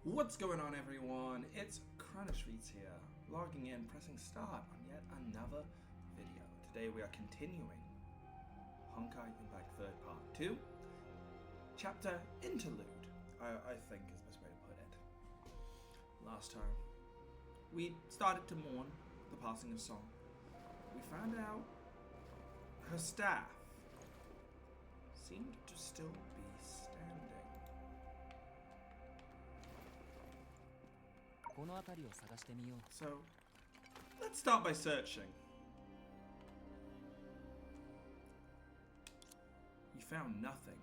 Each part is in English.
What's going on, everyone? It's Chronoshreets here, logging in, pressing start on yet another video. Today we are continuing Honkai Impact 3rd Part 2, Chapter Interlude, I think is the best way to put it. Last time, we started to mourn the passing of Song. We found out her staff seemed to still be standing. So, let's start by searching. You found nothing.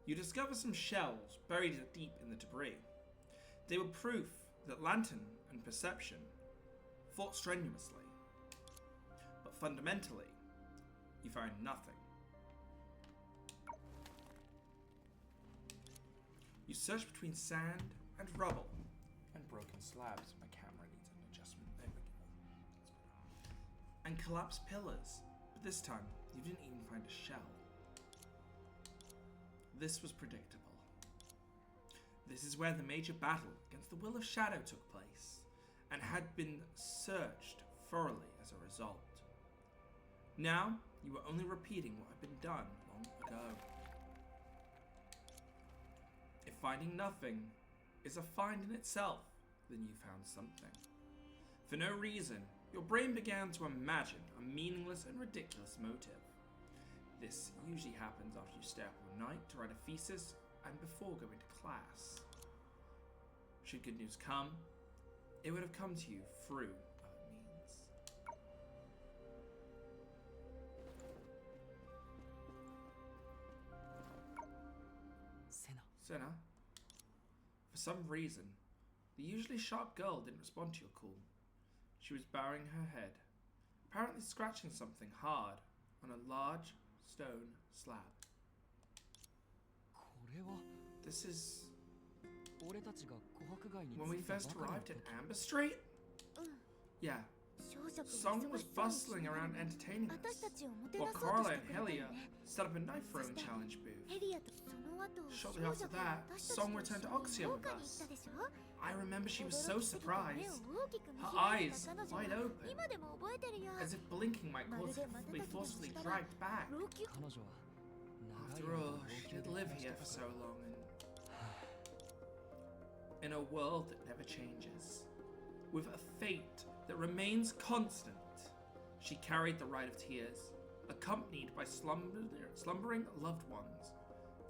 You discover some shells buried deep in the debris. They were proof that Lantern and Perception fought strenuously. But fundamentally, you found nothing. You search between sand and rubble and broken slabs. My camera needs an adjustment. There we go. And collapsed pillars. But this time, you didn't even find a shell. This was predictable. This is where the major battle against the Will of Shadow took place, and had been searched thoroughly as a result. Now, you were only repeating what had been done long ago. If finding nothing is a find in itself, then you found something. For no reason, your brain began to imagine a meaningless and ridiculous motive. This usually happens after you stay up all night to write a thesis and before going to class. Should good news come, it would have come to you through other means. Senna, for some reason, the usually sharp girl didn't respond to your call. She was bowing her head, apparently scratching something hard on a large stone slab. This is when we first arrived at Amber Street? Yeah. Song was bustling around entertaining us, while Carla and Helia set up a knife throwing challenge booth. Shortly after that, Song returned to Oxia with us. I remember she was so surprised, her eyes wide open, as if blinking might cause her to be forcibly dragged back. After all, she did live here for so long, and in a world that never changes, with a fate that remains constant, she carried the Rite of Tears, accompanied by slumbering loved ones,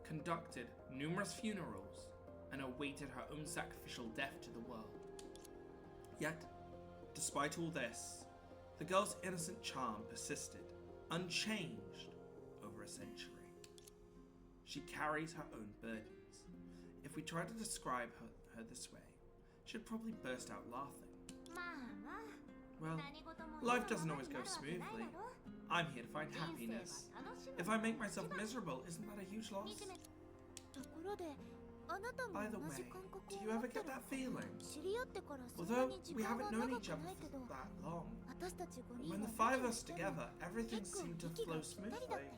conducted numerous funerals, and awaited her own sacrificial death to the world. Yet, despite all this, the girl's innocent charm persisted, unchanged, over a century. She carries her own burdens. If we tried to describe her this way, she'd probably burst out laughing. Well, life doesn't always go smoothly. I'm here to find happiness. If I make myself miserable, isn't that a huge loss? By the way, do you ever get that feeling? Although we haven't known each other for that long, when the five of us together, everything seemed to flow smoothly.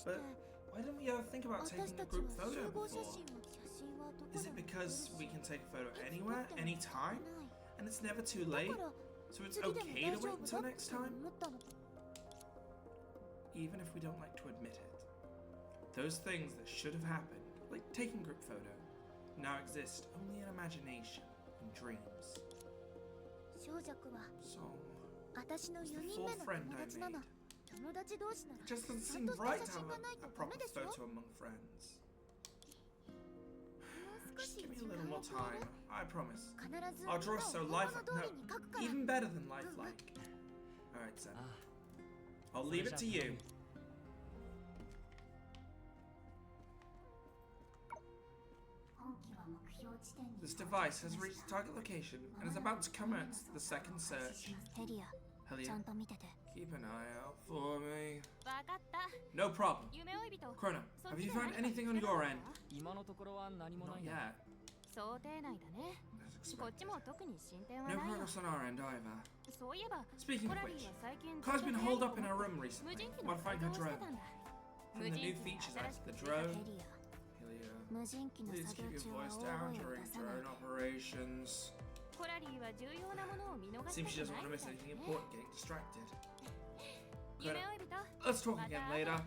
But why didn't we ever think about taking a group photo before? Is it because we can take a photo anywhere, anytime, and it's never too late, so it's okay to wait until next time? Even if we don't like to admit it, those things that should have happened, like taking group photo, now exist only in imagination and dreams. Song was the fourth friend I made. It just doesn't seem right to have a proper photo among friends. Just give me a little more time, I promise. I'll draw so lifelike, no, even better than lifelike. Alright, Sen. I'll leave it to you. This device has reached target location and is about to commence the second search. Helia, keep an eye out for me. No problem. Chrono, have you found anything on your end? Not yet. There's a expected. も特に進展は No ないよ progress on our end either. そういえば Speaking コ of ラリー which, は最近 Kai's been holed up in her 無 room recently, 人機の modifying 改 her 造をして drone. たんだ From 無 the 人 new 機の features 新 added し to く the ついた drone. ヘリや Helia, 無人機の please 作 keep 業 your 中は voice 大 down 声を during 出さない drone operations. コラリーは重要なものを見逃した Seems she く doesn't ない want to み miss たい anything ね important getting distracted. 夢追い人 Let's talk again later.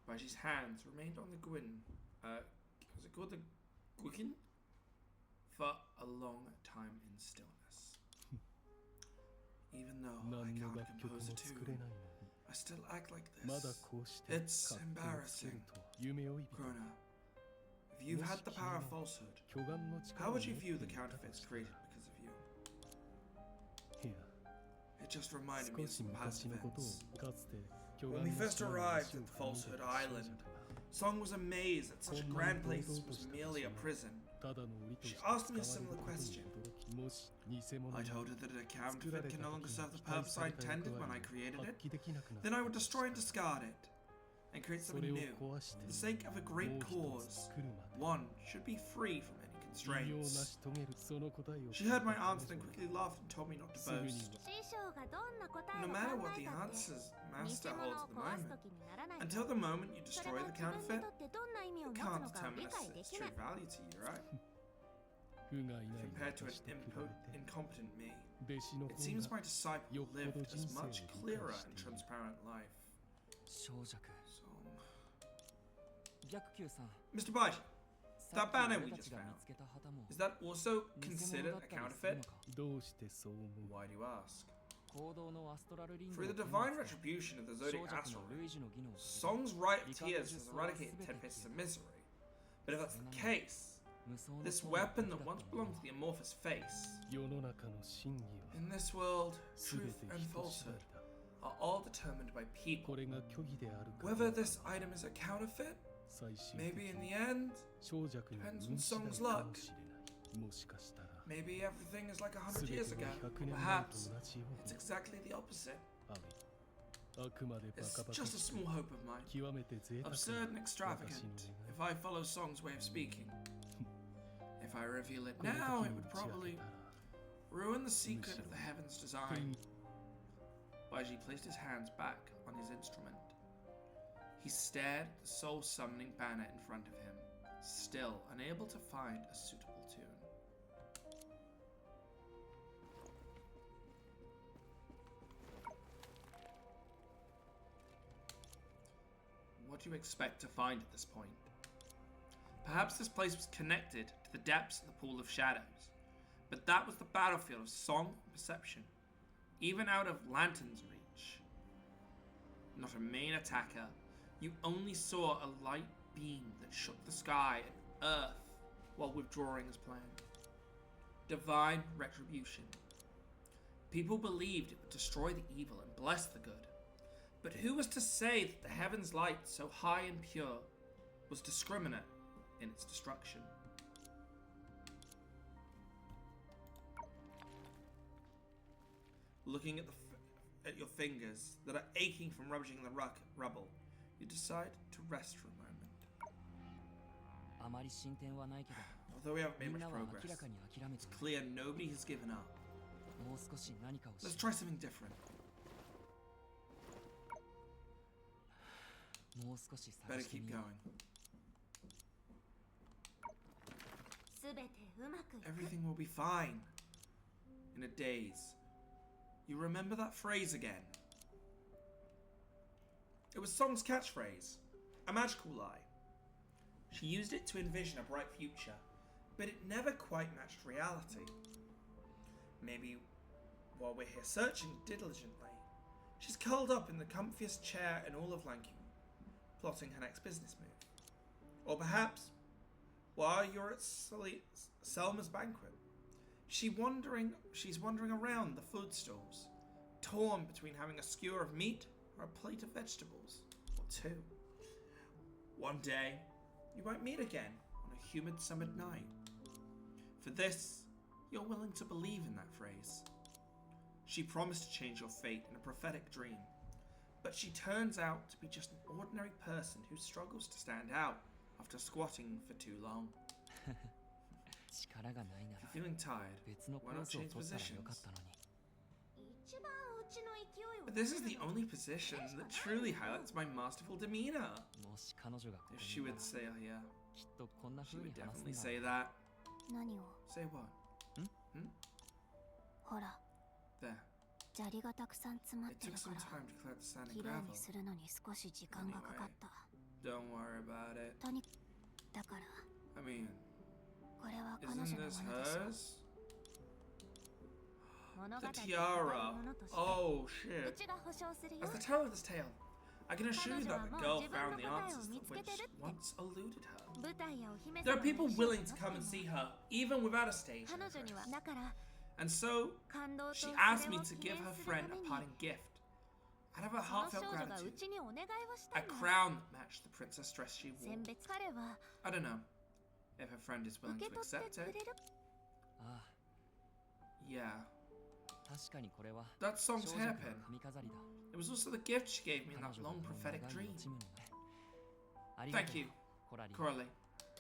Baji's hands remained on the Gwyn. Was it called the Gwikin? For a long time in stillness. Even though I can't compose a tune, I still act like this. It's embarrassing. Krona, if you've had the power of falsehood, how would you view the counterfeits created because of you? It just reminded me of some past events. When we first arrived at the Falsehood Island, Song was amazed that such a grand place was merely a prison. She asked me a similar question. I told her that a counterfeit can no longer serve the purpose I intended when I created it. Then I would destroy and discard it, and create something new, for the sake of a great cause. One should be free from any constraints. She heard my answer and quickly laughed and told me not to boast. 師匠がどんな答え No を matter 考 what え the たって answers 偽 Master 物を holds at the 壊す moment, 時にならない until the moment you それ destroy は the 自分に counterfeit, とってどんな意味を you 持つ can't のかを determine 理解 its でき true ない value to you, right? Compared to an incompetent me, it seems my disciple lived a much clearer and transparent life. 小弱 So, 逆球さん Mr. Baji, さっ that き banner 俺 we た just ちが見 found, つけた旗も is that also 偽物 considered だ a ったりする counterfeit? のか Why do you ask? 行動のアストラルリング Through の the 天 divine 末で retribution of the 小 Zodiac 弱 Astral の類似の技能を Song's right of tears has eradicated 10 faces of misery. But if that's the case, 無双の this 層が weapon 武 that 器だ once ったもの belonged to the amorphous face, 世の中の真偽 in は this world, 全 truth て and 人次 falsehood 第だ。 are all determined by こ people. れが虚偽であるか Whether this item is a counterfeit, 最終 maybe 的 in に the end, 長尺の depends 運 on 次第 Song's か luck. もしれない。もしかしたら Maybe everything is like 100全て years が ago. 100 Or 年前 perhaps と同じよう it's で exactly the opposite. ある。あくまでバ It's カバカ just a しく small hope of mine. 極めて贅沢な Absurd and 私 extravagant の願い。 if I follow Song's way of speaking. If I reveal it この now, 時 it に would 打ち明 probably けたら ruin the secret of the heaven's 手 design. に Baiji placed his hands back on his instrument. He stared at the soul summoning banner in front of him, still unable to find a suitable tune. What do you expect to find at this point? Perhaps this place was connected to the depths of the Pool of Shadows, but that was the battlefield of song and perception, even out of Lantern's reach. Not a main attacker, you only saw a light beam that shook the sky and earth while withdrawing as planned. Divine retribution. People believed it would destroy the evil and bless the good, but who was to say that the heaven's light, so high and pure, was discriminate in its destruction? Looking at at your fingers that are aching from rubbishing the rubble, you decide to rest for a moment. あまり進展はないけど Although we haven't み made ん much なは明 progress, らかに諦めて it's る clear nobody has given up. もう少し何かをし Let's try something different. もう少し探 Better して keep みよ going. すべてうまくいく Everything will be fine. In a daze, you remember that phrase again. It was Song's catchphrase, a magical lie. She used it to envision a bright future, but it never quite matched reality. Maybe while we're here searching diligently, she's curled up in the comfiest chair in all of Lanku, plotting her next business move. Or perhaps, while you're at Selma's banquet, she's wandering around the food stalls, torn between having a skewer of meat or a plate of vegetables, or two. One day, you might meet again on a humid summer night. For this, you're willing to believe in that phrase. She promised to change your fate in a prophetic dream, But she turns out to be just an ordinary person who struggles to stand out after squatting for too long. 力がないな If ら you're feeling tired, 別のポ why not ーズを change 取ったらよ positions? かったのに。一番うちの勢いを But this is the only position that truly highlights my masterful demeanor. もし彼女がここ If に she いた would ら say here, きっとこんな she 風に would 話す definitely んだ say that. 何を Say what? ほら There. 砂利がたくさん詰まっ It てる took か some ら time to collect the sand and きれい gravel. にするのに少し時間がかかった Don't worry about it. とにだから I mean, これは彼女 isn't のもの this でしょ hers? 物語 The を語る tiara. ものとして Oh う shit. ちが保証するよ As the teller of this tale, I can assure you that the girl found the answers which once eluded her. 舞台やお姫 There 様 are people の衣装を willing 持 to って come も and see her, even without a stage. 彼女にはだから And so, 感動と she それ asked を me 記 to 念 give her するた friend め a に parting gift. Out of her その heartfelt 少女がう gratitude, ちにお願いをした a んだ crown that matched the princess dress she wore. 選別彼は I don't know if her friend is 受 willing け to 取って accept くれ it. るあ Yeah, あ確かにこれは that 少 song's 女の hairpin. 髪飾りだ It was also the gift she gave me in 彼 that 女が long この prophetic 長い dream. 落ちむのねありがと Thank う you, コラリー Coralie.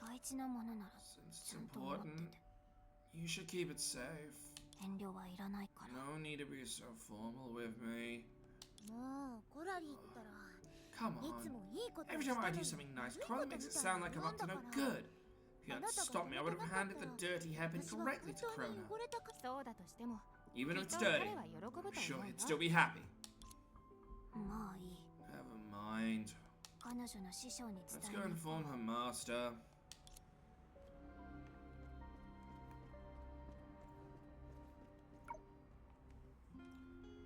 大事なものなら Since ち it's ゃんと持って important, て you should keep it safe. 遠慮はいらないから No need to be so formal with me. もうコラリーったら Come いつ on. もいいことを Every した time の I に do something nice, 悪い Coralie こと makes み it たい sound な like I'm も up ん to だ no から good. If you hadn't stopped me, I would have handed the dirty hairpin 私は directly to 本当に Krona. 汚れたかそうだとしても Even き if っ it's と彼 dirty, は喜ぶと I'm 思 sure う he'd よ still be happy. まあいい Never mind. 彼女の師匠に Let's 伝 go えな inform her master.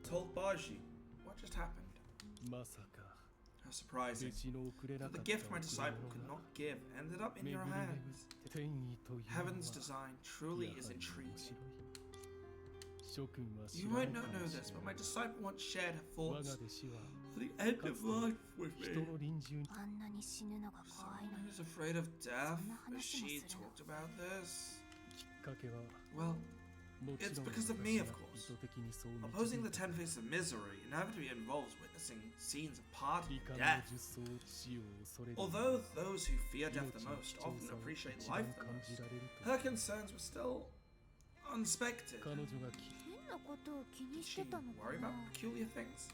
Told Baji, what just happened? まさか How surprising. 弟子の送れな That か the った gift my disciple could not give ended up in 巡 your り巡 hands. って天意というのは Heaven's design truly や is はり面 intriguing. 白い諸君は知 You らない might か not も know しれ this, な but い my disciple once shared her 我が thoughts 弟子は for the end of life with 人 me. の臨終にあんなに死ぬのが怖い Someone のに who's afraid of death, Someone but she has to talked about this. きっかけは Well, もち It's ろん because of 私 me, が of 意 course. 図的にそう導 opposing い the た Ten Faces of Misery inevitably involves witnessing scenes of party 理 and 解の death. 術層死を恐れる Although those who fear death the 命の most 貴重 often さを appreciate 一番 life the 感じ most, られると her concerns were still unexpected. 彼女が変なことを気に Did して she たのか worry な about peculiar things?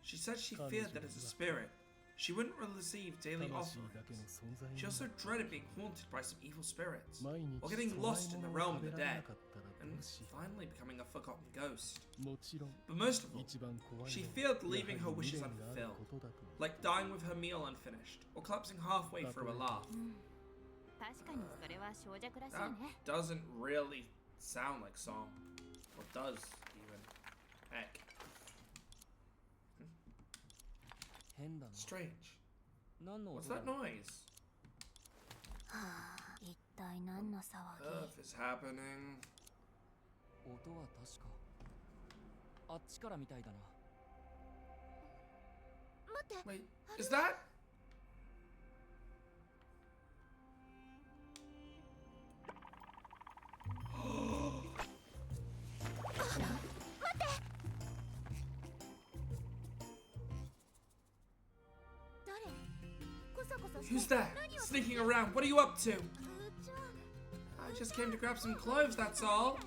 She said she 彼女 feared that as a spirit, she wouldn't receive daily 魂だけの offerings. 存在 She に also dreaded being haunted by some evil spirits, 毎日 or getting 供 lost in the え realm 物を of 食 the べられな dead, かったら and どうしよ finally becoming a forgotten ghost. うもちろん But most of all, 一番怖い she のは feared leaving や her はり wishes 未練がある unfulfilled, ことだと思う like dying with her meal unfinished, or collapsing halfway through a laugh. 確かにそれは小弱らしい That ね doesn't really sound like song. Or does, even. Heck. 変だな Strange. 何の What's 音だ that ろう noise? はあ一体何の騒 Earth is happening. 音は確かあっちからみたいだな Wait, is that? Who's that? Sneaking around. What are you up to? I just came to grab some clothes, that's all.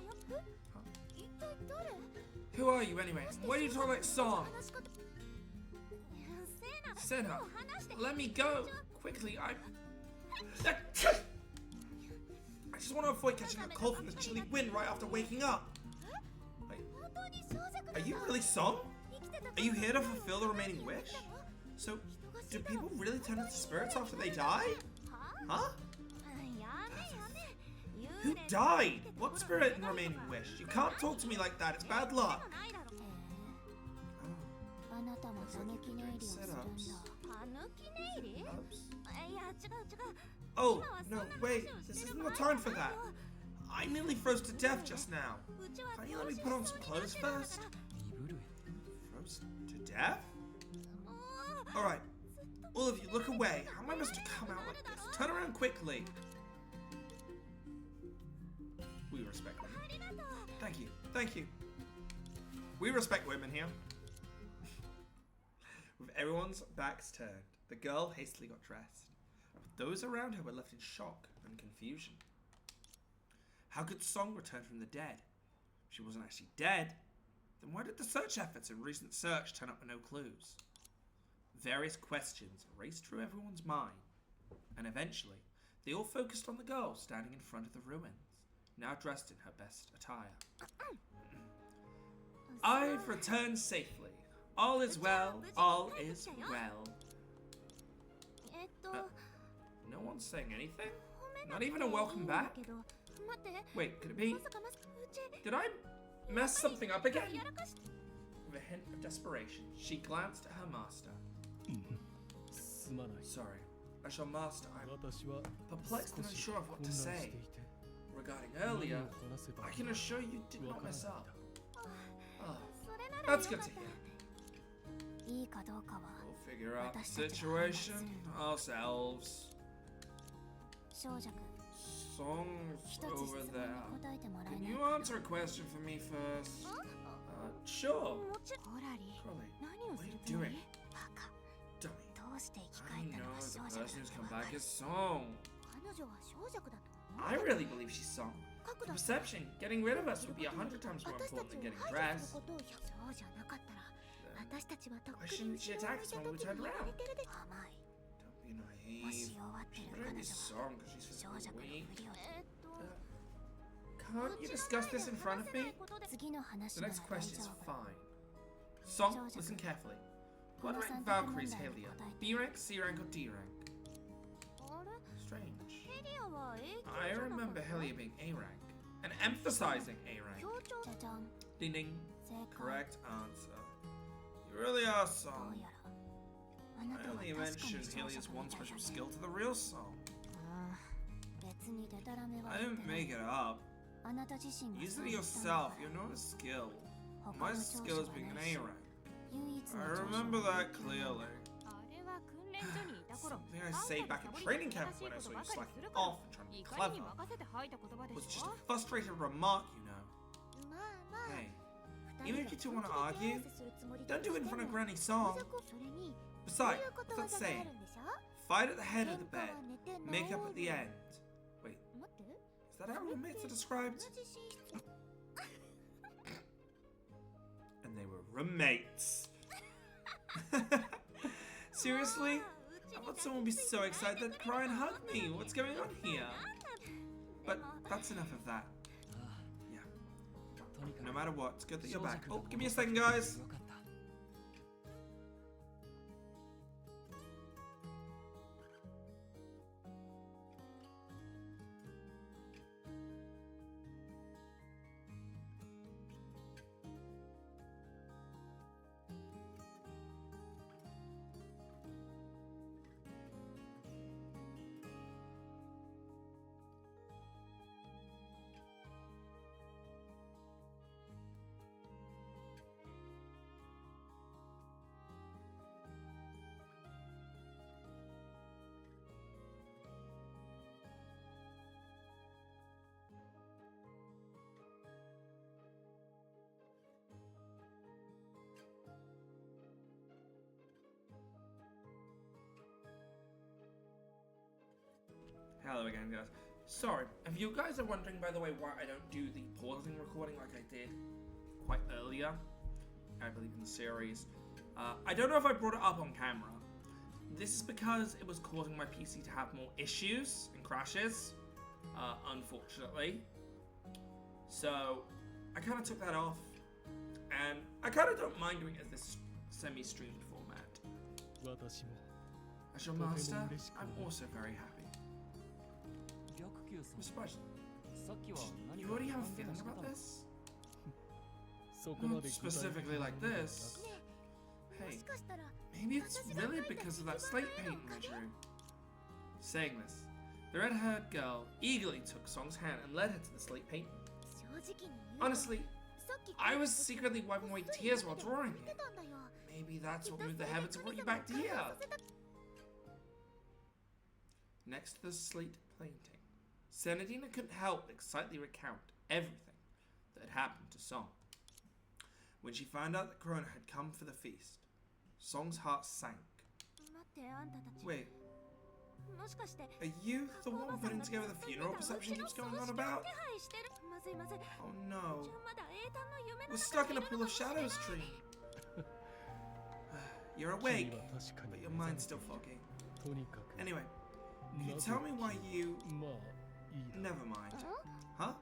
Who are you anyway? Why do you talk like song? Senna, let me go. Quickly, I just want to avoid catching a cold from this chilly wind right after waking up. Wait, are you really Song? Are you here to fulfill the remaining wish? So, do people really turn into spirits after they die? Huh? Who died? What spirit in remaining wish? You can't talk to me like that, it's bad luck. あなたもたぬき寝入りをするんだ Setups. たぬき寝入り Oops. いや違う違う Oh, no, wait, this isn't the time for that. I nearly froze to death just now. うちは Can't you let me put on some clothes first? 身震え Froze to death? Alright, all of you, look away. How am I supposed to come out like this? Turn around quickly. We respect women. ありがとう Thank you, thank you. We respect women here. everyone's backs turned, the girl hastily got dressed. But those around her were left in shock and confusion. How could Song return from the dead? She wasn't actually dead. Then why did the search efforts in recent search turn up with no clues? Various questions raced through everyone's mind, and eventually, they all focused on the girl standing in front of the ruins, now dressed in her best attire. I've returned safely. All is well, all is well. No one's saying anything? Not even a welcome back? Wait, could it be? Did I mess something up again? With a hint of desperation, she glanced at her master. Sorry, I shall master. I'm perplexed and unsure of what to say. Regarding earlier, I can assure you did not mess up. Oh, that's good to hear. We'll figure out the situation ourselves. Song's over there. Can you answer a question for me first? Sure. Crowley, what are you doing? Dummy. I know the person who's come back is Song. I really believe she's Song. The perception, getting rid of us would be 100 times more important than getting dressed. Why shouldn't she attack us when we turned around? Don't be naive. She better be Song because she's physically weak. Can't you discuss this in front of me? The next question is fine. Song, listen carefully. What rank Valkyrie's Helia? B rank, C rank, or D rank? Strange. I remember Helia being A rank and emphasizing A rank. Ding ding. Correct answer. You really are Song. I only mentioned Helia's one special skill to the real Song. I didn't make it up. You said it yourself, you know a skill. My skill is being an A rank. I remember that clearly. Something I say back at training camp when I saw you slacking off and trying to be clever was just a frustrated remark, you know. Hey, even if you two want to argue, don't do it in front of Granny Song. Besides, what's that saying? Fight at the head of the bed, make up at the end. Wait, is that how roommates are described? And they were roommates. Seriously? I thought someone would be so excited they'd cry and hug me. What's going on here? But that's enough of that. Yeah. No matter what, it's good that you're back. Oh, give me a second, guys. Hello again, guys. Sorry, if you guys are wondering, by the way, why I don't do the pausing recording like I did quite earlier, I believe in the series, I don't know if I brought it up on camera. This is because it was causing my PC to have more issues and crashes, unfortunately. So, I kind of took that off, and I kind of don't mind doing it as this semi-streamed format. As your master, I'm also very happy. I'm surprised. You already have a feeling about this? Not specifically like this. Hey, maybe it's really because of that slate paint I drew. Saying this, the red-haired girl eagerly took Song's hand and led her to the slate painting. Honestly, I was secretly wiping away tears while drawing it. Maybe that's what moved the heavens and brought you back to here. Next to the slate painting, Senadina couldn't help but excitedly recount everything that had happened to Song. When she found out that Corona had come for the feast, Song's heart sank. 待ってあんたたち Wait, もしかして are you the one putting together the funeral procession he was going on about? 手配してるまずいまずい Oh no. じゃあまだ英単の夢の We're 中 stuck in a pool of shadows dream. You're 君 awake, は確か but に your 目覚め mind's て still いる foggy. とにかく Anyway, can you なぜ tell me why you... まあいいだ Never mind. Huh?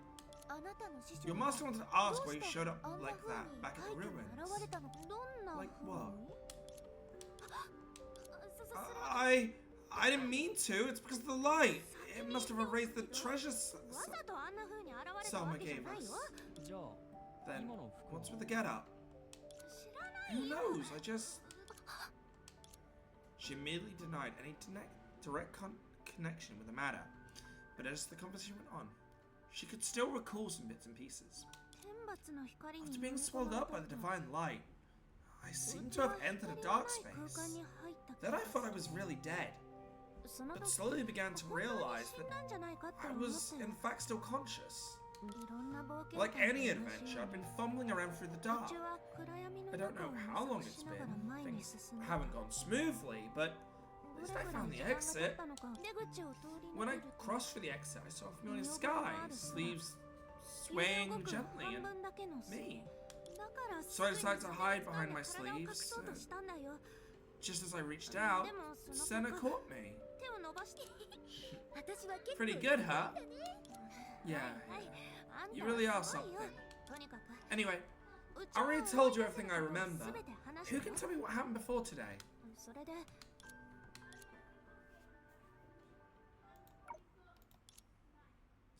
あなたの師匠 Your が master wanted to ask どう why you して showed up あんな like 風 that に back at 廃 the 墟に ruins. 現れたのどんな Like 風 what? にそれは I didn't mean to. It's because of the light. It must have erased the treasures わざとあんな風に現れた Selma わけじゃ gave ないよ us. じゃあ Then 今の服 what's with the get up? 知らない Who よ knows? I just... She immediately denied any direct connection with the matter. But as the conversation went on, she could still recall some bits and pieces. 天罰の光に After 飲み being 込 swallowed まれ up た by the んだ divine light, I seem to 私は have entered a 光の dark ない空 space. 間に入った気 Then が I す thought I る was really dead, その but 時 slowly began to 本当に realize 死ん that だんじゃないかって I 思っ was たよ in fact still conscious. いろんな冒険 Like 会と any 同じ adventure, よ I've うに been fumbling around through the 途 dark. 中は暗闇の I don't 中 know を how long 模索 it's しながら been. 前に Things 進んだ haven't gone smoothly, but ど at れ least I ぐらい found 時 the 間が経っ exit. たのか出口を通り When 抜 I けると crossed for the exit, I saw a familiar 見覚えがあ sky, る sleeves 揺れ swaying 動く gently, 半 and 分だけの巣 me. だから So I すぐに decided to hide それ behind を my 掴んで体を隠 sleeves, そうとしたんだよ Just as I reached out, でもその Senna 結果 caught me. 手を伸ばして私は結構 Pretty good, huh? だね Yeah. はいあん You たは really are すごい something. よとにかく Anyway, うち I は already 思 told い you 出せ everything る I ことを remember. 全て話 Who した can よ tell me what happened before today? それで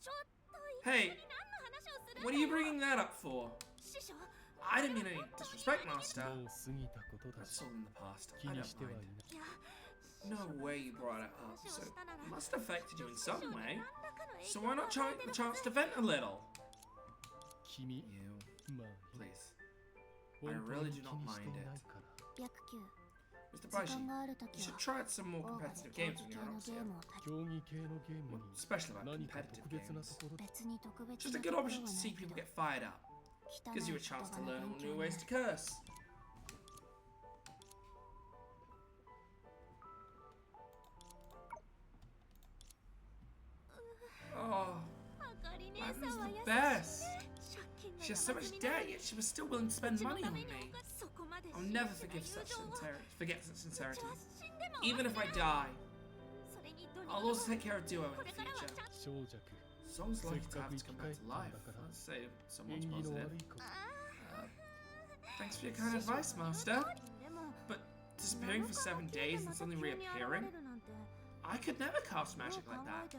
ちょっと一体 Hey, 何の話をするん what だ are you よ bringing that up for? 師匠 I didn't mean any disrespect, Master. もう過ぎたことだ That's し all in the past. 気 I に don't してはい mind. ない いや No way you brought it up, so it must have affected you in some way. So why not try the chance to vent a little? 君 You, まあ please. 本 I 当 really に do 気 not にしてい mind ない it. から 白球 Mr. 時 Baishi, 間がある you とき should は try out some more オーガで competitive 競 games 技 when 系 you're の not ゲー here. ムをた競技系のゲーム Well, に especially about 何か competitive 特別な games. ところ別に特別 Just な a と good ころは option な to い see け people ど get fired up. 汚 Gives you い a 言 chance 葉 to の learn 勉 all 強 new に ways to curse. Oh, あかり姉 Ivan's さんは the 優 best. しいね借金が She has so 山 much 積みなの debt, に yet she was still willing to う spend ちの money た on めに me. そこまで I'll 信 never じて forgive ない such 友情を forget such う sincerity. ちは死んでも Even if I 忘れない die, それにどに I'll also take care of Duo in こ the れからは future. ちゃんと 小弱 Songs like to せっか have く to 生き come 返 back っ to たん life. だから Let's say 縁 someone's 起の positive. 悪いこと Thanks for your kind advice, Master. でも But disappearing for 7 days and suddenly reappearing? I could never cast magic like that.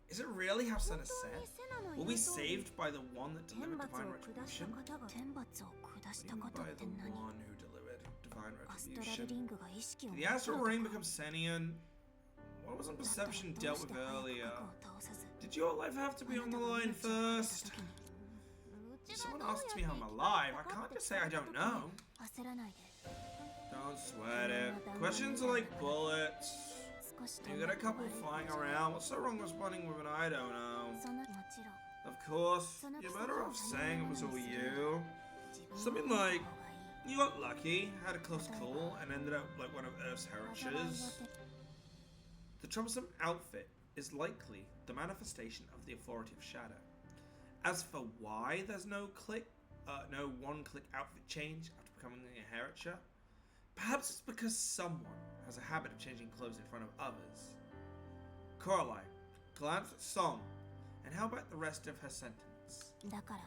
Is it really how Senna said? Were we saved by the one that 天 delivered 罰を divine 下した retribution? 方が天罰を下した Even 方 by って the 何 one who delivered divine アストラル retribution? リングが意識を Did the astral ring become sentient? What wasn't perception dealt with earlier? Did your life have to be on the line first? If someone asks me how I'm alive, I can't just say I don't know. 焦らないで Don't sweat it. Questions are like bullets. 少し You got a couple flying around. What's so wrong with responding with an I don't know? そのもちろん Of course, you're better off saying it was all you. Something like, you got lucky, had a close call, and ended up like one of Earth's heritages. The troublesome outfit is likely the manifestation of the authority of Shadow. As for why there's no one-click outfit change after becoming a heritage, perhaps it's because someone has a habit of changing clothes in front of others. Coraline glanced at Song, and how about the rest of her sentence? だから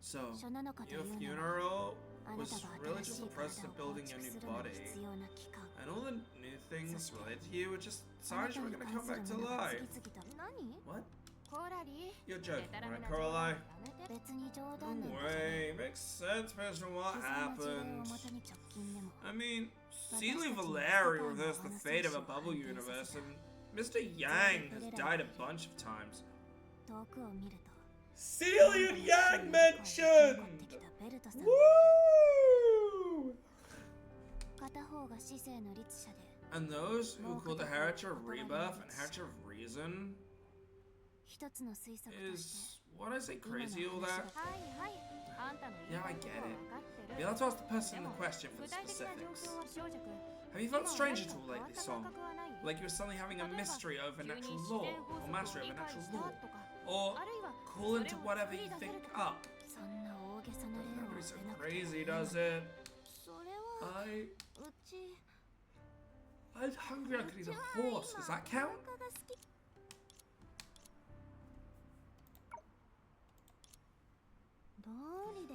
So, 書なのかとい your うのは funeral あな was たが really 新し just い the process 体 of を構 building 築 your new するのに body, 必要な期間 and all the new things related to you were just あな signs た you were に gonna 関 come する back to ものが life. 次々と何 What? コラリ You're で joking, たらめ right, な冗談 Coraline? やめて別に冗談 No なんかじゃない way, makes sense based on what 悲惨な事例を happened. もとに直近でも I mean, Sealy Valeri reversed the fate of a bubble universe, and Mr. Yang has died a bunch of times. 遠くを見ると Sealy and Yang 残ってき mentioned! たベルトさん Woo! 片方が市政の律者で And those who call the heritage of rebirth and heritage of reason 一つの推測として is what I say 今の crazy all 話 that? はいはい Yeah, I get it. You'll have to ask the person in the question for the specifics. Have you felt strange at all lately, Song? Like you were suddenly having a mystery over natural law, or mastery over natural law, or call into whatever you think up. Doesn't have to be so crazy, does it? I'm hungry. I could eat a horse. Does that count?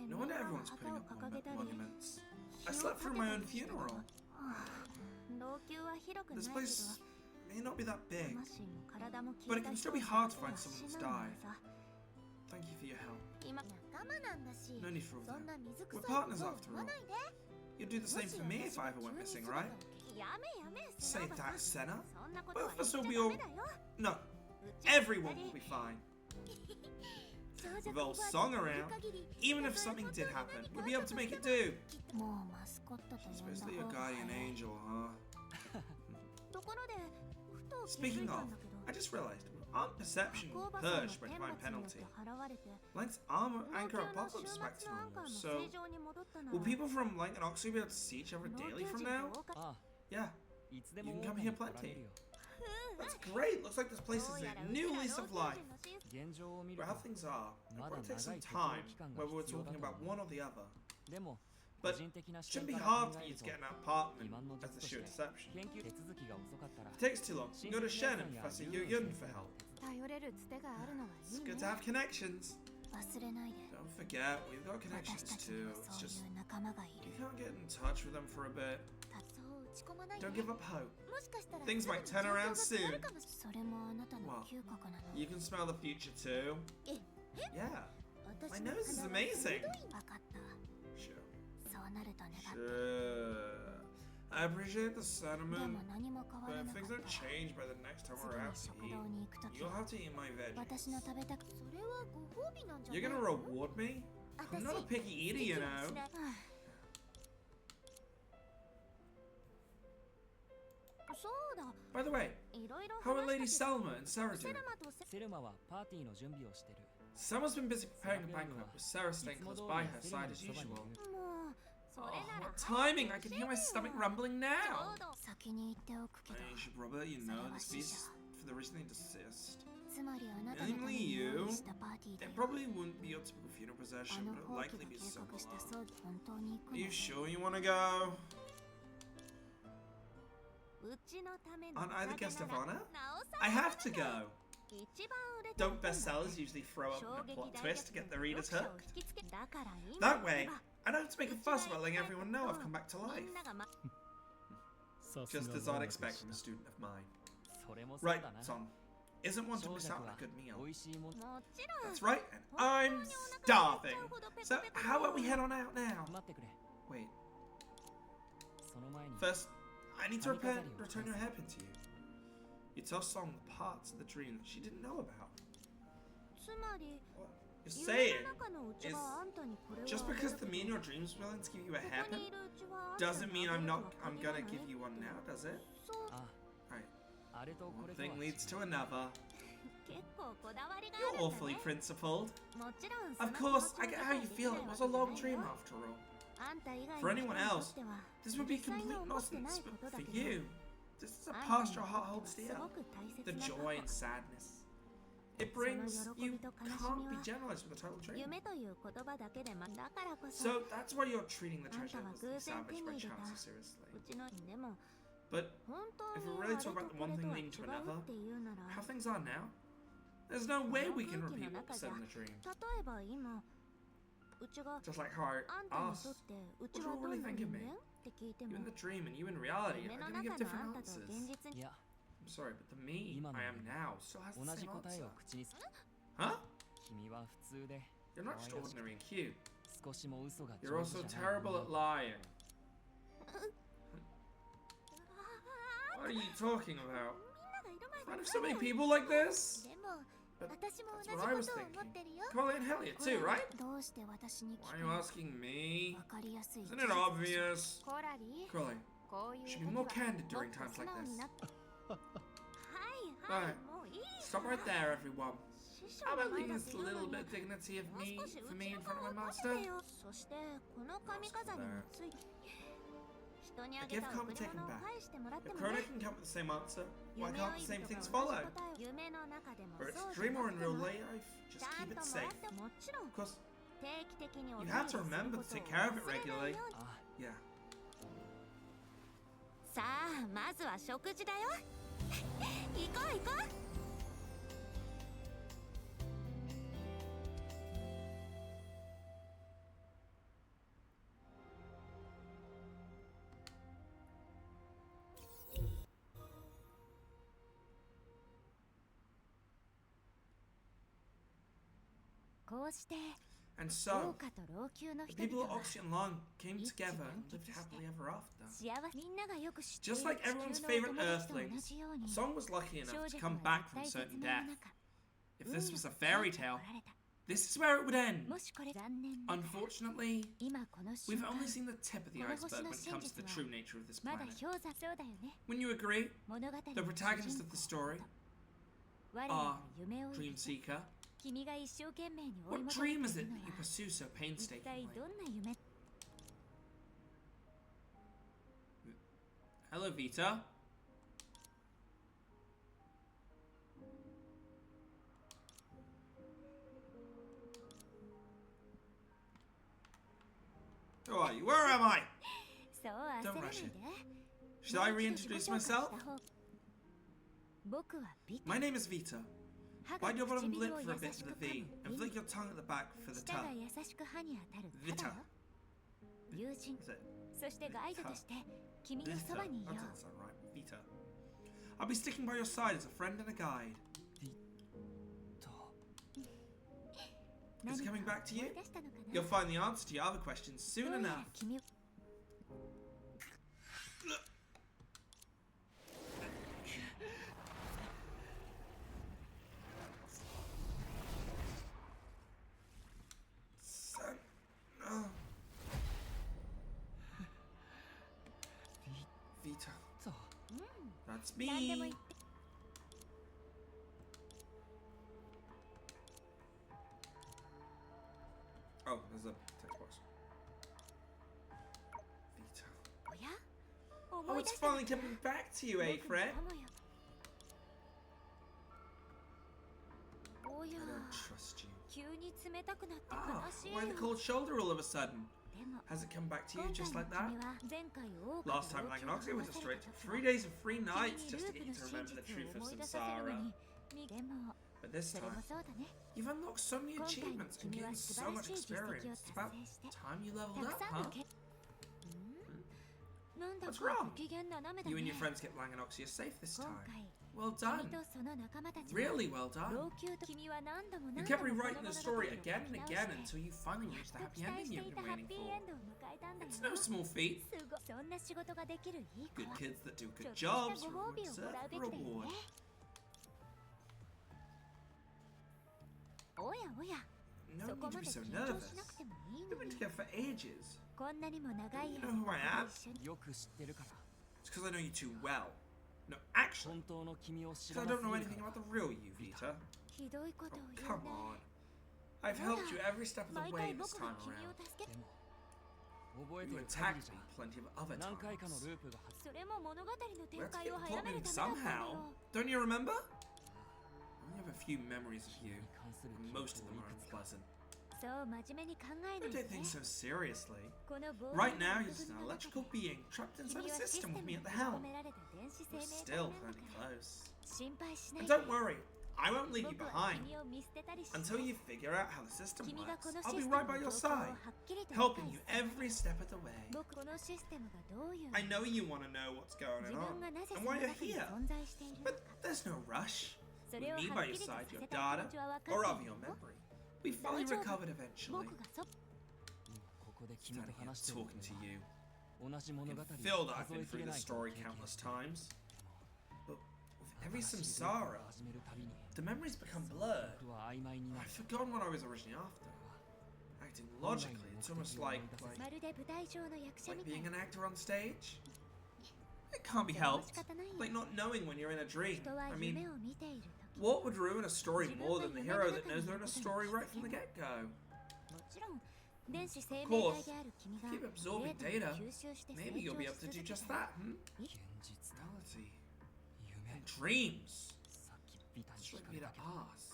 No wonder everyone's putting up monuments. I slept through my own funeral. This place may not be that big, but it can still be hard to find someone that's died. Thank you for your help. No need for all that. We're partners after all. You'd do the same for me if I ever went missing, right? Say that, Senna. Both of us will be all... No, everyone will be fine. With old Song around, even if something did happen, we'd be able to make it do. She's supposedly your guardian angel, huh? Speaking of, I just realized, aren't perception purged by divine penalty? Link's armor anchor apocalypse is back to normal, so... Will people from Link and Oxley be able to see each other daily from now? Yeah, you can come here plenty. That's great! Looks like this place is a new lease of life. But how things are, it will take some time, whether we're talking about one or the other. But it shouldn't be hard for you to get an apartment as the sheer deception. If it takes too long, you can go to Shen and Professor Yun for help. It's good to have connections. Don't forget, we've got connections too. It's just, you can't get in touch with them for a bit. Don't give up hope. Things might turn around soon. Well, you can smell the future too. Yeah. My nose is amazing. Sure. I appreciate the sentiment, but if things don't change by the next time we're out to eat, you'll have to eat my veggies. You're gonna reward me? I'm not a picky eater, you know. By the way, how are Lady Selma and Sarah doing? Selma's been busy preparing a banquet, with Sarah staying close by her side as usual. Oh, what timing! I can hear my stomach rumbling now! You should probably let you know this feast is for the reason they desist. Namely you, it probably wouldn't be your typical funeral procession, but it'll likely be similar. Are you sure you want to go? Aren't I the guest of honor? I have to go! Don't bestsellers usually throw up a plot twist to get the readers hooked? That way, I don't have to make a fuss about letting everyone know I've come back to life. Just as I'd expect from a student of mine. Right, Son. Isn't one to miss out on a good meal? That's right, and I'm starving. So how about we head on out now? Wait. First, I need to return your hairpin to you. You tell Song the parts of the dream that she didn't know about. What you're saying is, just because the me in your dreams willing to give you a hairpin, doesn't mean I'm gonna give you one now, does it? Right. One thing leads to another. You're awfully principled. Of course, I get how you feel. It was a long dream after all. For anyone else, this would be complete nonsense, but for you, this is a past your heart holds dear. The joy and sadness it brings, you can't be generalized with a total dream. So that's why you're treating the treasure of the savage by chance so seriously. But if we really talk about the one thing leading to another, how things are now, there's no way we can repeat what we said in the dream. Just like how I asked, what do you all really think of me? You in the dream and you in reality are going to give different answers. I'm sorry, but the me I am now still has the same answer. Huh? You're not just ordinary and cute. You're also terrible at lying. What are you talking about? In front of so many people like this? But that's what I was thinking. Carly and Helliot too, right? Why are you asking me? Isn't it obvious? Carly, you should be more candid during times like this. Right. Stop right there, everyone. How about leaving this little bit of dignity of me for me in front of my master? A gift can't be taken back. If Chrono can come with the same answer, why can't the same things follow? Whether it's a dream or in real life, just keep it safe. Of course, you have to remember to take care of it regularly. Yeah. さあまずは食事だよ行こう行こう こうして And so, the people at Oxy and Long came together and lived happily ever after. Just like everyone's favorite Earthlings, Song was lucky enough to come back from certain death. If this was a fairy tale, this is where it would end. Unfortunately, we've only seen the tip of the iceberg when it comes to the true nature of this planet. Wouldn't you agree? The protagonist of the story, our Dream Seeker. What dream is it that you pursue so painstakingly? Hello, Vita. Who are you? Where am I? Don't rush it. Should I reintroduce myself? My name is Vita. Bite your bottom lip for a bit for the V, and flick your tongue at the back for the tongue. Vita. Is it? Vita. Vita. That doesn't sound right. Vita. I'll be sticking by your side as a friend and a guide. Is it coming back to you? You'll find the answer to your other questions soon enough. Vita. That's me. Oh, there's a text box. Vita. Oh, it's finally coming back to you, eh, Fred? I don't trust you. Ah, why the cold shoulder all of a sudden? Has it come back to you just like that? Last time Langanoxy was straight 3 days and 3 nights just to get you to remember the truth of Samsara. But this time, you've unlocked so many achievements and gained so much experience. It's about time you leveled up, huh? What's wrong? You and your friends get Langanoxia safe this time. Well done. Really well done. You kept rewriting the story again and again until you finally reached the happy ending you've been waiting for. It's no small feat. Good kids that do good jobs deserve a reward. No need to be so nervous. We've been together for ages. Don't you know who I am? It's because I know you too well. No, actually, because I don't know anything about the real you, Vita. Oh, come on. I've helped you every step of the way this time around. You attacked me plenty of other times. We had to get the plot moving somehow. Don't you remember? I only have a few memories of you, and most of them are unpleasant. Don't take things so seriously. Right now, you're just an electrical being trapped inside a system with me at the helm. We're still plenty close. And don't worry, I won't leave you behind. Until you figure out how the system works, I'll be right by your side, helping you every step of the way. I know you want to know what's going on, and why you're here, but there's no rush. With me by your side, your data, or rather your memory, we finally recovered eventually. Standing here talking to you. I can feel that I've been through this story countless times. But with every samsara, the memories become blurred. I've forgotten what I was originally after. Acting logically, it's almost like being an actor on stage. It can't be helped. Like not knowing when you're in a dream. I mean, What would ruin a story more than the hero that knows they're in a story right from the get-go? もちろん電子生 Of 命 course, 体である君 if が you keep デ absorbing ータを data, 吸収して成 maybe you'll be 長 able し to 続 do け just た that, 現実だ Reality. 夢 And dreams. さっきビタに Straight 聞か me れ to たけど ask.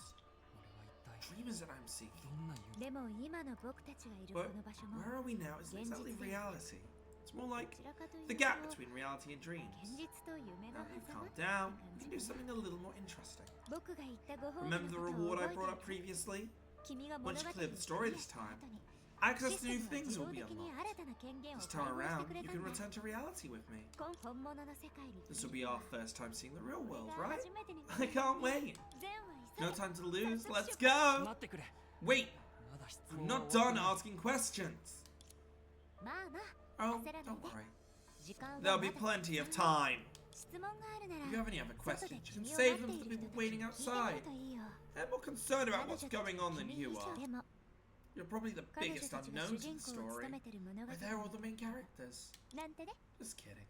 俺は一体 Dream is it I'm seeking? どんな夢でも今の僕たちがいるこ But の場所も where are we now? It's not exactly現実 reality. It's more ど like ちらかという the と gap between reality and dreams. 現実と夢 Now の that you've 狭間 calmed って down, 感 we じ can do something a little more interesting. 僕が言ったご褒美 Remember the のことを reward I 覚 brought え up ている previously? 君が Once 物 you 語 clear に the story クリア this した time, 後に access シ to ス new テムは things 自 will 動 be 的に unlocked. 新たな権限を This 解 time 放して around, くれ you た can んだ return to reality with me. 本物の世界に This will be our first time seeing the real こ world, れが right? 初めてに I can't wait. 善は No 急げ time to lose. Let's 待 go. ってくれ Wait, まだ質 I'm 問 not は終わ done ってない asking questions. まあな Oh, 焦らない don't で worry. 時間は There'll ま be だ plenty of time. 質問があるな If you ら have any other 外で questions, you can 君を save 待 them って for い the る people 人たち waiting に聞いてみ outside. るといいよ They're more concerned 彼 about 女 what's たち going on than 君 you に are. でも You're probably the 彼女 biggest たちが unknown 主 to 人 the 公を story. 務めてる物語 But they're all the main characters. なんてね Just kidding.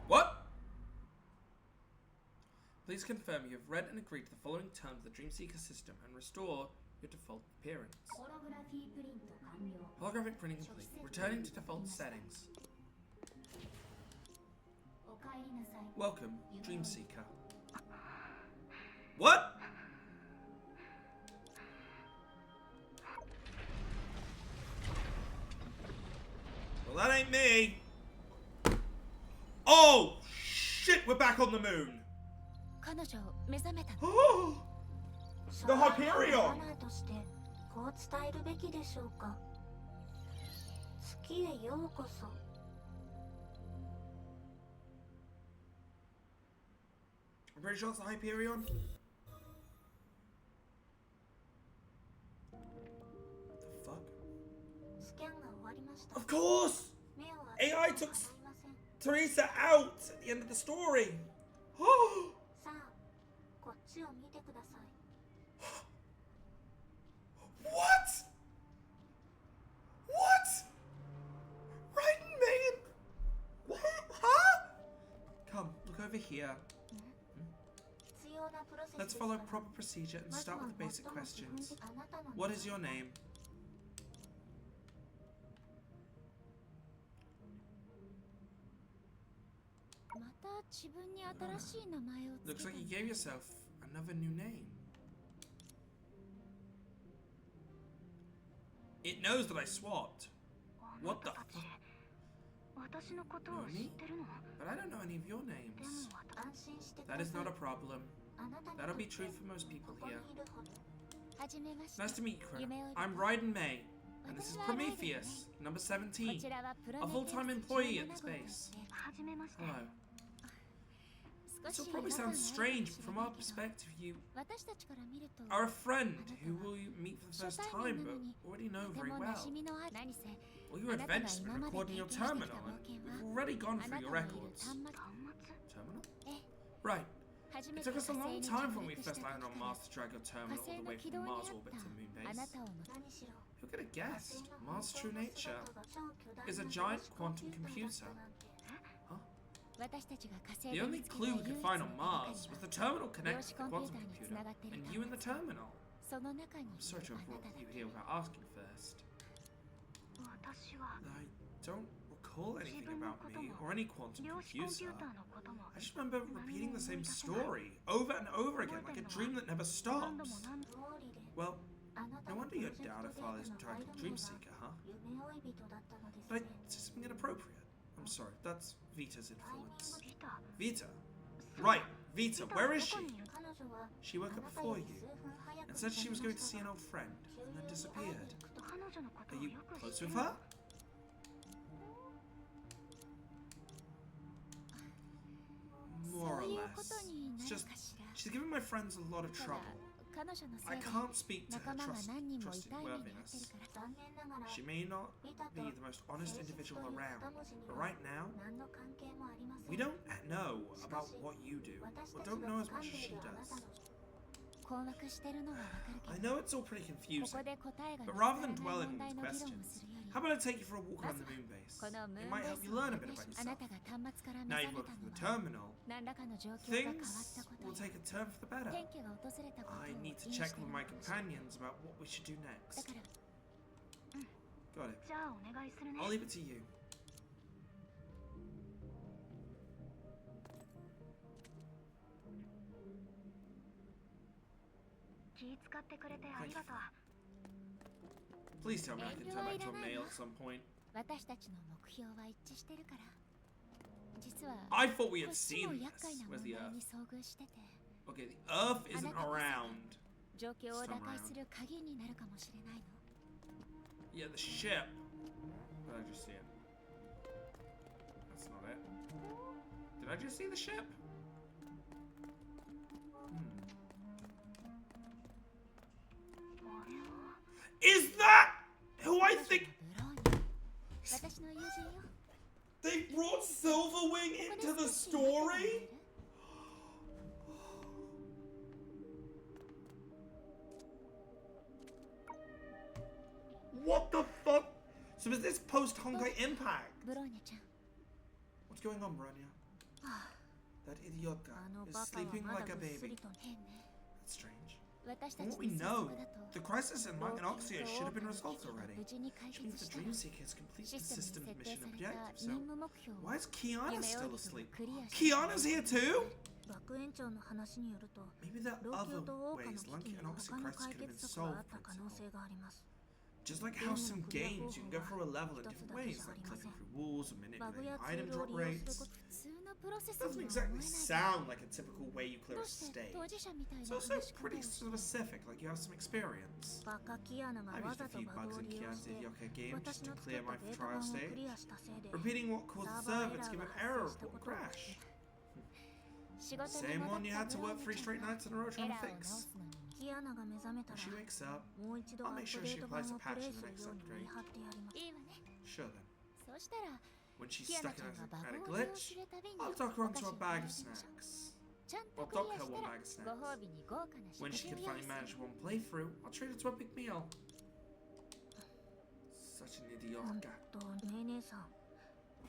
What? Please confirm you have read and agreed to the following terms of the Dreamseeker system and restore your default appearance. ホログラフィープリント完了。 Holographic printing complete. Returning to default settings. おかえりなさい。 Welcome, Dreamseeker. What? Well, that ain't me. Oh, shit, we're back on the moon. 彼女目覚めたの Oh, シ The ャワー Hyperion マナーとしてこう伝えるべきでしょうか。月へようこそ。 I'm pretty sure it's the Hyperion. What the fuck? スキャンが終わりました。 Of course! 目を AI 開け took て構いません。 Teresa out at the end of the story. Oh, さあ、こっちを見てください。 what? What? Right, Megan? What? Huh? Come, look over here. 必要なプロセス Let's です follow から proper procedure and まず start は with the basic 最も基本 questions. 的あなたの What is your name? また自分に新しい名前をつけ Looks た like you の gave yourself another new name. It knows that I swapped. What the fuck? 私のことを Really? 知ってるの But I don't know any of your で names. も安心してく That だ is さい not a problem. あなたに That'll とっ be て true for most people ここに here. いるほどはじめまして Nice to meet you, Krona. 夢追い人 I'm Raiden May, and this is 私はライデンね Prometheus, number こ 17. ちらはプロ A メ full-time テウス employee at 17 this 号で base. すねはじめまして Hello. 少 This し will 違和 probably 感 sound があるかも strange, し but れ from な our いけど perspective, you 私たちから見ると are a friend who will you meet for the first 初 time, 対面な but のに already know とて very も well. 馴染みのある何せ All your あなたが events have 今 been まで recorded in your 経験してき terminal, た冒 and 険 we've は already gone あ through な your たのいる records. 端末 Terminal? え Right. 初め It て took 火 us a 星 long に time 着 when we 陸した first 時 landed か on ら Mars to drag your 火 terminal 星 all the の way 軌 from 道にあ Mars っ orbit た to moon あな base. たを乗せ何しろ Who could have 火 guessed? 星の Mars' 本 true 当の nature 姿が超巨大 is a な giant 量子コン quantum ピューターだ computer. ったなんて 私たちが火星 The で only 見つけた clue 唯 we 一 could の find 手 on がか Mars り was the は terminal connected to the quantum 量子コンピューターに computer 繋がっている and から you in the terminal. その中にい I'm sorry る to あ have な brought ただ you け here without asking first. 私は I don't recall anything about me or any quantum 量子コンピ computer. ューターのことも I just remember repeating the same story over and over again like a dream that never 何度も stops. 何度も通りで Well, あなた no の wonder プロ your ジェク data トデ file ー is タの titled 間名 Dreamseeker, huh? が夢追い人だったのです Did I ね say something inappropriate? I'm sorry, that's Vita's タイミン influence. グ来た Vita? Right, Vita, where is she? 彼女は She woke あ up なた before より you 数分早く and said she was に going な to see り an ま old friend した and then 急に会いに disappeared. 行くと彼女のこと Are を you よく close 知って with る her? そう More or いうこ less. とに It's なる just かしら she's giving my friends a lot of ただ trouble. 彼女のせ I いで can't speak to 仲 her 間が何人も trusting 痛い目に遭ってる worthiness. から残念ながら She may not ビタと be the most honest 誠実 individual という around, 二文字に but は right now, 何の関係もありません we don't know about what you do, 私 or たち don't が know as 掴ん much as でい she るあなた does. のこ困惑してるのはわかる I けど know it's all pretty こ confusing, こで答えが but 見つから rather ない than 問 dwelling 題 on の these 議論を questions, するより how about I take you for a walk ま around ず the moon base? このム It ーン might ベー help ス you を learn a 動 bit か about しあなた yourself. が端末から目 Now 覚 you've め got た from の the は terminal, 何らかの状況が変わ things ったこと will よ take a turn for the better. 天気が訪れたことを I 意 need 味 to して check る with の my かもしれない companions about what we should do だ next. から Got it. じゃあお願いするね I'll leave it to you. 気使ってくれてありがとう Please tell me I can turn back to a male at some point. 私たちの目標は一致してるから実は I thought we こ had っちも seen 厄介 this. な Where's 問 the 題 Earth? に遭遇してて Okay, the Earth isn't あなたこそが around. 状況を打開する鍵になるかもしれないの Yeah, the ship. Did I just see it? That's not it. Did I just see the ship? Is that who I think ブローニャ私の友人よ they brought Silverwing ここで into the 少し待ってもらえ story? る What the fuck? So is this post Honkai Impact? ブローニャちゃん What's going on, Branya? That idiota あの is バカは sleeping まだ like a ぐっす baby. りと 変ね That's strange. 私た From ち what we の推 know, 測だと the crisis in Light and 冒険 Oxia と should have been 狼 resolved の危機が already. 無事に解 Which 決 means the したら Dream Seeker has completed シ the ステムに system's 設定 mission された objective, 任 so 務目標を why is Kiana 夢 still 追い人 asleep? とクリアして Kiana's here too? 学園長の話によると Maybe there 老 are 朽 other と狼の ways 危 Lunky 機に and は Oxy 他の crisis 解 could have 決 been 策があ solved, った for 可能 example. 性があります Just like how some games you can go through a level in different ways, like clicking through walls or バグ manipulating やツ item ールを drop 利用する rates. こと普通のプロセス Doesn't には exactly 思えない sound like a typical way you clear ど a うして stage. 当事者みたいな It's also 話し方 pretty をし specific, like you have some experience. バカキアナが I've わ used ざ a と few バグ bugs を in 利用 Kian's して Yokai game 私 just to の作っ clear た my ベータ trial 版をク stage. リアしたせいで Repeating what caused the サーバーエ server ラ to ー give が an 発 error 生した report ことを crash. 仕事に Same 戻 one you った had to ブロー work ニ 3 ャちゃ straight んが nights in a row エ trying ラ to ーを直 fix. すのにキアナが目覚めた When ら she wakes up, もう一度 I'll ア make ッ sure プデ she ート applies 版 a をプ patch レイ in す the る next ように見 upgrade. 張ってやりますいいわね Sure then. そうしたら When she's キアナ stuck ちゃんが at バ a グを利用 glitch, するたびに I'll お dock her 菓子 onto を a も bag ら of いましょう snacks. ちゃんと I'll クリ dock ア her した one ら bag of ご snacks. 褒美に豪華な食 When 事 she を can 用 finally 意する manage one playthrough, I'll treat her to a big meal. Such an 本 idiota. 当ねえ姉さん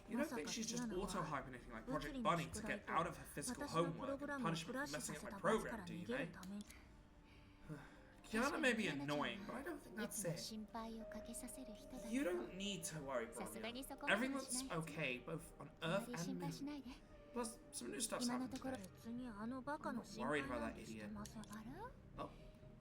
You don't think she's just auto-hyping anything like Project Bunny to get out of her physical 私のプロ homework グラ and ムを punishment クラッ for シュさ messing せ up た my 罰か program, ら do 逃 you, げる mate? ために Kiana may be annoying, but I don't think い that's つも it. 心配をかけさせる人だ You けど don't need to worry, さすが Bronya. にそこまではし Everyone's ないはず okay, both on あま Earth り and 心配し Moon. ないで Plus, some new stuff's 今の happened ところ today. 別にあのバカの心配なんてしてませんあら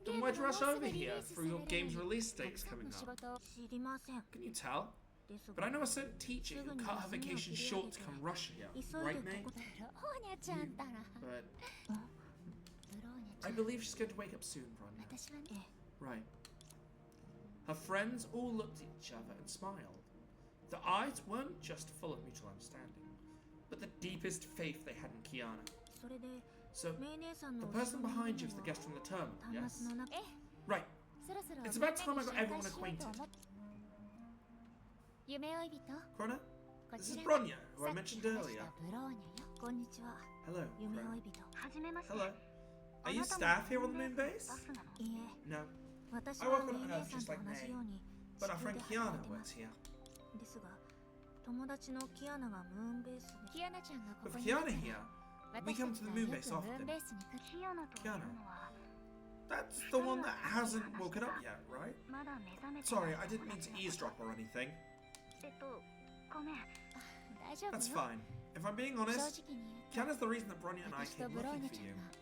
Then why'd you rush over here for your game's release dates たくさん coming の仕 up? 事を知りません Can you tell? ですが But I know a certain teacher who cut her vacation short to come rush here, 急い right, で Nate? ここブローニャちゃんたら But ブローニャちゃ I ん believe she's going to wake up soon, Bronya. 私はね Right. Her friends all looked at each other and smiled. Their eyes weren't just full of mutual understanding, but the deepest faith they had in Kiana. それで So, メイ姉さん the の後ろ person に behind い you る is の the は guest from the terminal, 端末 yes? の中 Right. そろそろ It's みんな about に time I got 紹介 everyone しようと acquainted. 思っ夢追い人 Krona? こ This ち is ら Bronya, who さ I っき mentioned 話し earlier. たブローニャよこんにちは Hello, 夢 Krona. 追い人はじめまして Hello. Are you staff here on the moon base? いいえ No. 私 I は work メ on イ Earth 姉さん just と like 同じ May. ように But 地 our 球 friend で Kiana 働いてま works す here. ですが友達のキアナがムーンベースでキアナちゃんがこ With こにいるから Kiana here, we 私 come たち to the は moon よ base くム often. ーンベースに来るキアナというのは That's the one that hasn't woken up yet, right? まだ目覚めて Sorry, I didn't mean to eavesdrop or anything. ごめん大丈夫 That's よ fine. If I'm being 正 honest, 直に言うと Kiana's the reason that Bronya and I 私と came ブロー looking ニャ for ちゃん you. が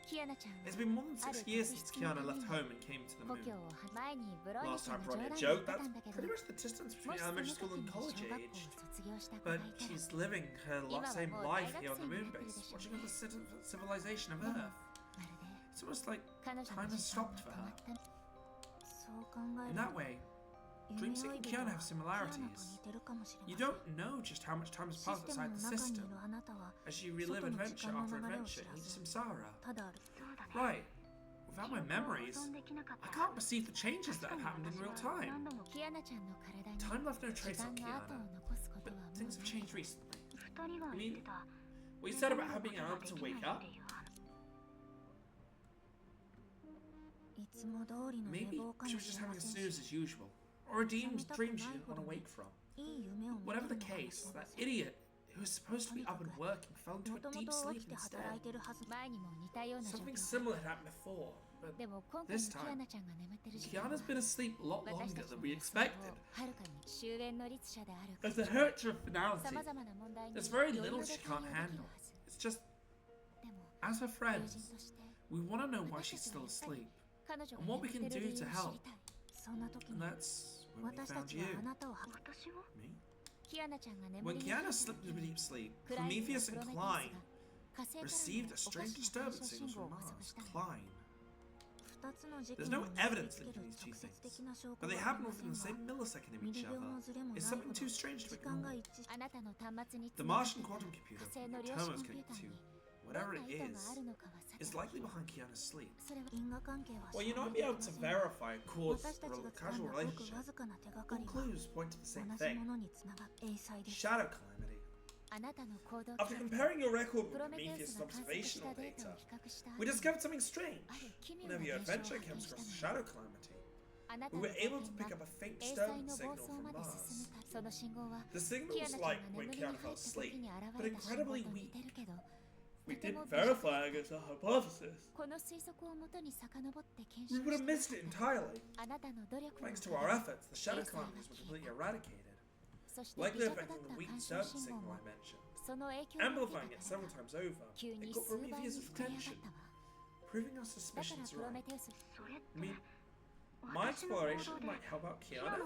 キアナちゃん It's は been more than 6 years since Kiana left home and came to the 故 moon. 郷を前にブローニャ Last ちゃん time が冗 Bronya 談で言っ joked, て that's たんだけど pretty much the distance も between しその elementary 時 school に and 小 college 学校を age. 卒業した子が But いたら she's living her same life here on the moon base, watching over the civilization of でも Earth. まるで It's almost like 彼女 time の has 時間が stopped for 止ま her. ったみそう考え In る that と way, 夢 Dream 追 Seeker い and 人 Kiana は have キアナと similarities. 似てるかもしれ You ません don't know just how much time has シス passed テム outside の the 中にい system るあなたは as you relive 外の時 adventure 間 after の流れを adventure 知ら in ず Samsara. ただある Right. Without my memories, I can't perceive the changes that have happened in real time. キアナちゃんの体に Time left no 時 trace 間 on の後を Kiana, 残すこと but はもう things have ない changed recently. 二人が言ってた What you said about her being able to wake up? つも通りの寝 Maybe 坊か she も was し just れま having a せん snooze し、 as usual. Or a dream she didn't want to wake from. いい夢を見て Whatever る the のかもし case, れま that せん。 idiot who was supposed to be up and working fell into も a とも deep と sleep 起きて instead. 働いてるはず。前にも似たような状 Something 況 similar had happened before, but でも今回の this キ time, アナちゃんが眠ってる時間は Kiana's been asleep a lot 私 longer たち than の we 予想を expected. はるかに終焉の律者であるか As ら the hurt of finality, 様々な問題に there's very 余裕 little で she 対応 can't できる handle. はず。 It's just, でも as her 友 friends, 人として we want to know why 私 she's たちは still やっぱり asleep. 彼女が And what we 眠って can る do 理由 to を知 help. りたい。そんな時 And に that's when we 私た found ちは you. あなたを Me? キアナちゃんが眠 When りに入 Kiana った slipped 時 into に deep sleep, クラインと Prometheus プロ and メテウス Klein が火星から received の a お strange かしな干 disturbance 渉信 signal 号を from 観測 Mars. したの。 Klein. 2つの事 There's 件 no を結び evidence つける linking these two 直接 things, 的な証拠 but they はあ happen りま within せ the ん same が、 millisecond of ミ each リ秒 other. のズレもない It's ほ something ど too strange to 時間が ignore. 一致し、あなたの端末に The 繋がって Martian いる quantum 火 computer 星の that 量子コ Tomo's ンピュー connected ター to, に whatever どんな it 意図 is, があるのかはさて is お likely き、 behind Kiana's sleep. それは 因果関係は Well, 証 you 明 might で be き able ま to せんが、 verify cause 私たちが or 掴ん causal だごく relationship. わずかな手がか All りは clues point to the 同 same じ thing. ものにつながる英才です。 Shadow calamity. あなたの行動 After 記録と comparing your record プロ with メテウス Prometheus' が観測し observational たデータを data, 比較した we 後 discovered something strange. ある奇妙 Whenever な your 現象を adventure 発 comes 見した across の a よ。 shadow calamity, あなた we の were 経 able to 験 pick が up a faint 英才 disturbance の暴 signal 走 from まで進 Mars. むか、その信号は The signal キア was ナちゃん like が when 眠りに Kiana 入 fell った時 asleep, に現 but れた信号 incredibly と似 weak. てるけど、 We とても didn't verify against our hypothesis. この推測をもとに遡って検 We 証 would have し missed て it みたら、 entirely. あなたの努力の Thanks お to か our げで efforts, the shadow calamities were completely eradicated. そして微 Likely 弱だっ affecting the た weak 干渉 disturbance 信号 signal も I mentioned, その影響を受け amplifying た it から several times over. 急 It に got 数倍に Prometheus' 膨れ上が attention, ったわ。 proving our だから suspicions プロ right. メテウス I mean, my exploration might help out Kiana.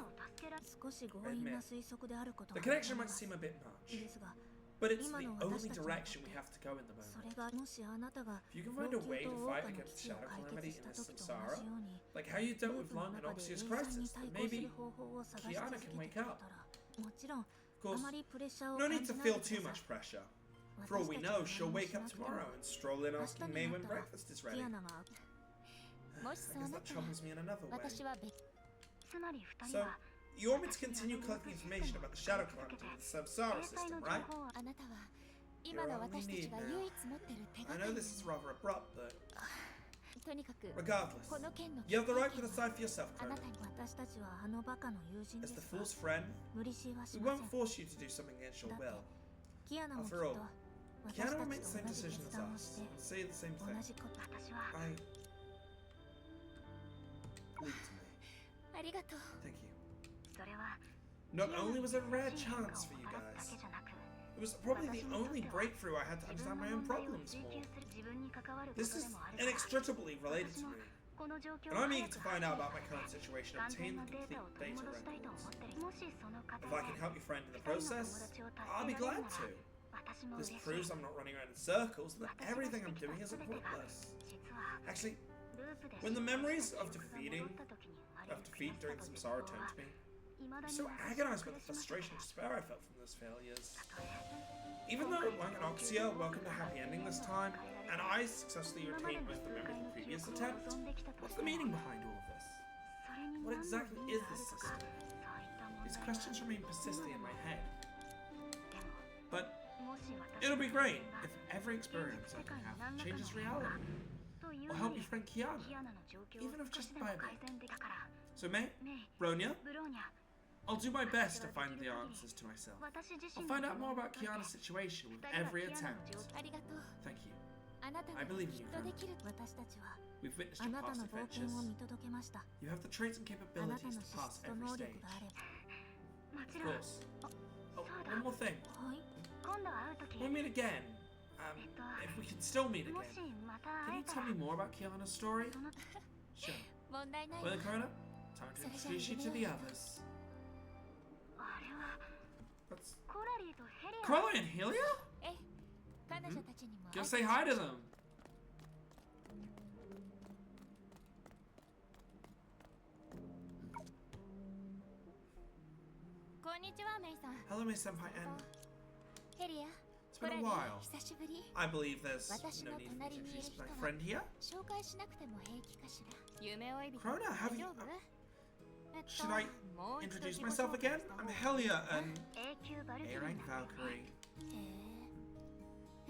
少し強引な推測であることは The わかり connection ま might す。 seem a bit で much, すが、 but it's the 今の only 私たちにとって direction we have to go in the そ moment. れがもしあなたが If you can 老 find a 朽 way と to 桜 fight 花の against 危機を shadow 解 calamity 決し in た this 時と同 samsara, じように、 like how you ル dealt ー with プの lung and 中で Oxy's 英才に crisis, 対 then 抗す maybe, る方法を探し Kiana 続 can けて wake くれ up. たら、もちろん of あ course, まりプレッシャーを no 感 need じ to ないで feel く too だ much さい。 pressure. For all we know, she'll wake up tomorrow and stroll in 明 asking 日 May にな when ったら breakfast is キ ready. アナが もし I そうな guess っ that たら troubles me in another way. 私は別 So, you want me to continue collecting information about the shadow calamity in the Samsara system, right? あなたは今の私たちが唯一持ってる手が I かり know な this is の。 rather abrupt, but とにかく regardless, この件の you have the right 決 to 定権は decide for yourself, あな Cronin. たに。私たちはあのバカの友人で As the すが、 fool's friend, 無理強いはし we ま won't せん。 force you to do something against your だって will. キアナもきっ After と all, 私た Kiana will ち make the と same 同じ decision 決 as 断を us して and say the same 同 thing. じこと私は I... Leave it to me. ありがとう。 Thank you. それは Not only was it a rare chance for you guys, it was probably the only breakthrough I had to understand my own problems more. This is inextricably related to me, and I'm eager to find out about my current situation and obtain the complete data records. If I can help your friend in the process, I'll be glad to. This proves I'm not running around in circles and that everything I'm doing isn't pointless. Actually, when the memories of defeat during the Samsara returned to me, I'm so agonized by the frustration and despair I felt from those failures. Even though Wang and Oxia welcomed a happy ending this time, and I successfully retained most of the memory from the previous attempt, what's the meaning behind all of this? What exactly is this system? These questions remain persisting in my head. But it'll be great if every experience I can have changes reality, or help your friend Kiana, even if just by a bit. So May, Bronya, I'll do my best to find the answers to myself. I'll find out more about Kiana's situation with every attempt. ありがとう。 Thank you. あなたな I ら believe き in っ you, とできる。私たちは We've witnessed あ your なた past の冒 adventures. 険を見届けました。 You have the traits and あな capabilities たの to 資 pass 質と every 能力 stage. があれば。 Of course. Oh, one more thing. はい。 When we meet again, if we can still meet again, can you tell me more about Kiana's story? Sure. 問題ないわ。 Well, Corona, time to introduce you to the others. That's Corley and Helia? ええ、彼女たちにも Go say hi to them. こんにちは、メイさん。 Hello, May Senpai, and ヘリア、 it's コ been ラ a リ while. 久しぶり。 I believe there's 私 no の need for me 隣 to にいる introduce 人 my は friend here. 紹介しなくても平気かしら。夢追い人。 Corona, 大 have 丈 you... 夫？should I もう一度 introduce 自己 myself 紹介 again? した方 I'm が Helia, and 永久バルキリー A-rank Valkyrie. へ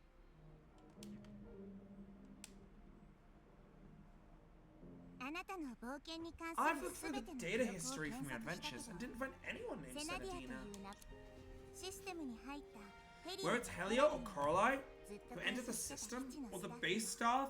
I've looked through the data history from your adventures and didn't find anyone named Senadina. Whether it's Helio or Coralie who entered the system, or the base staff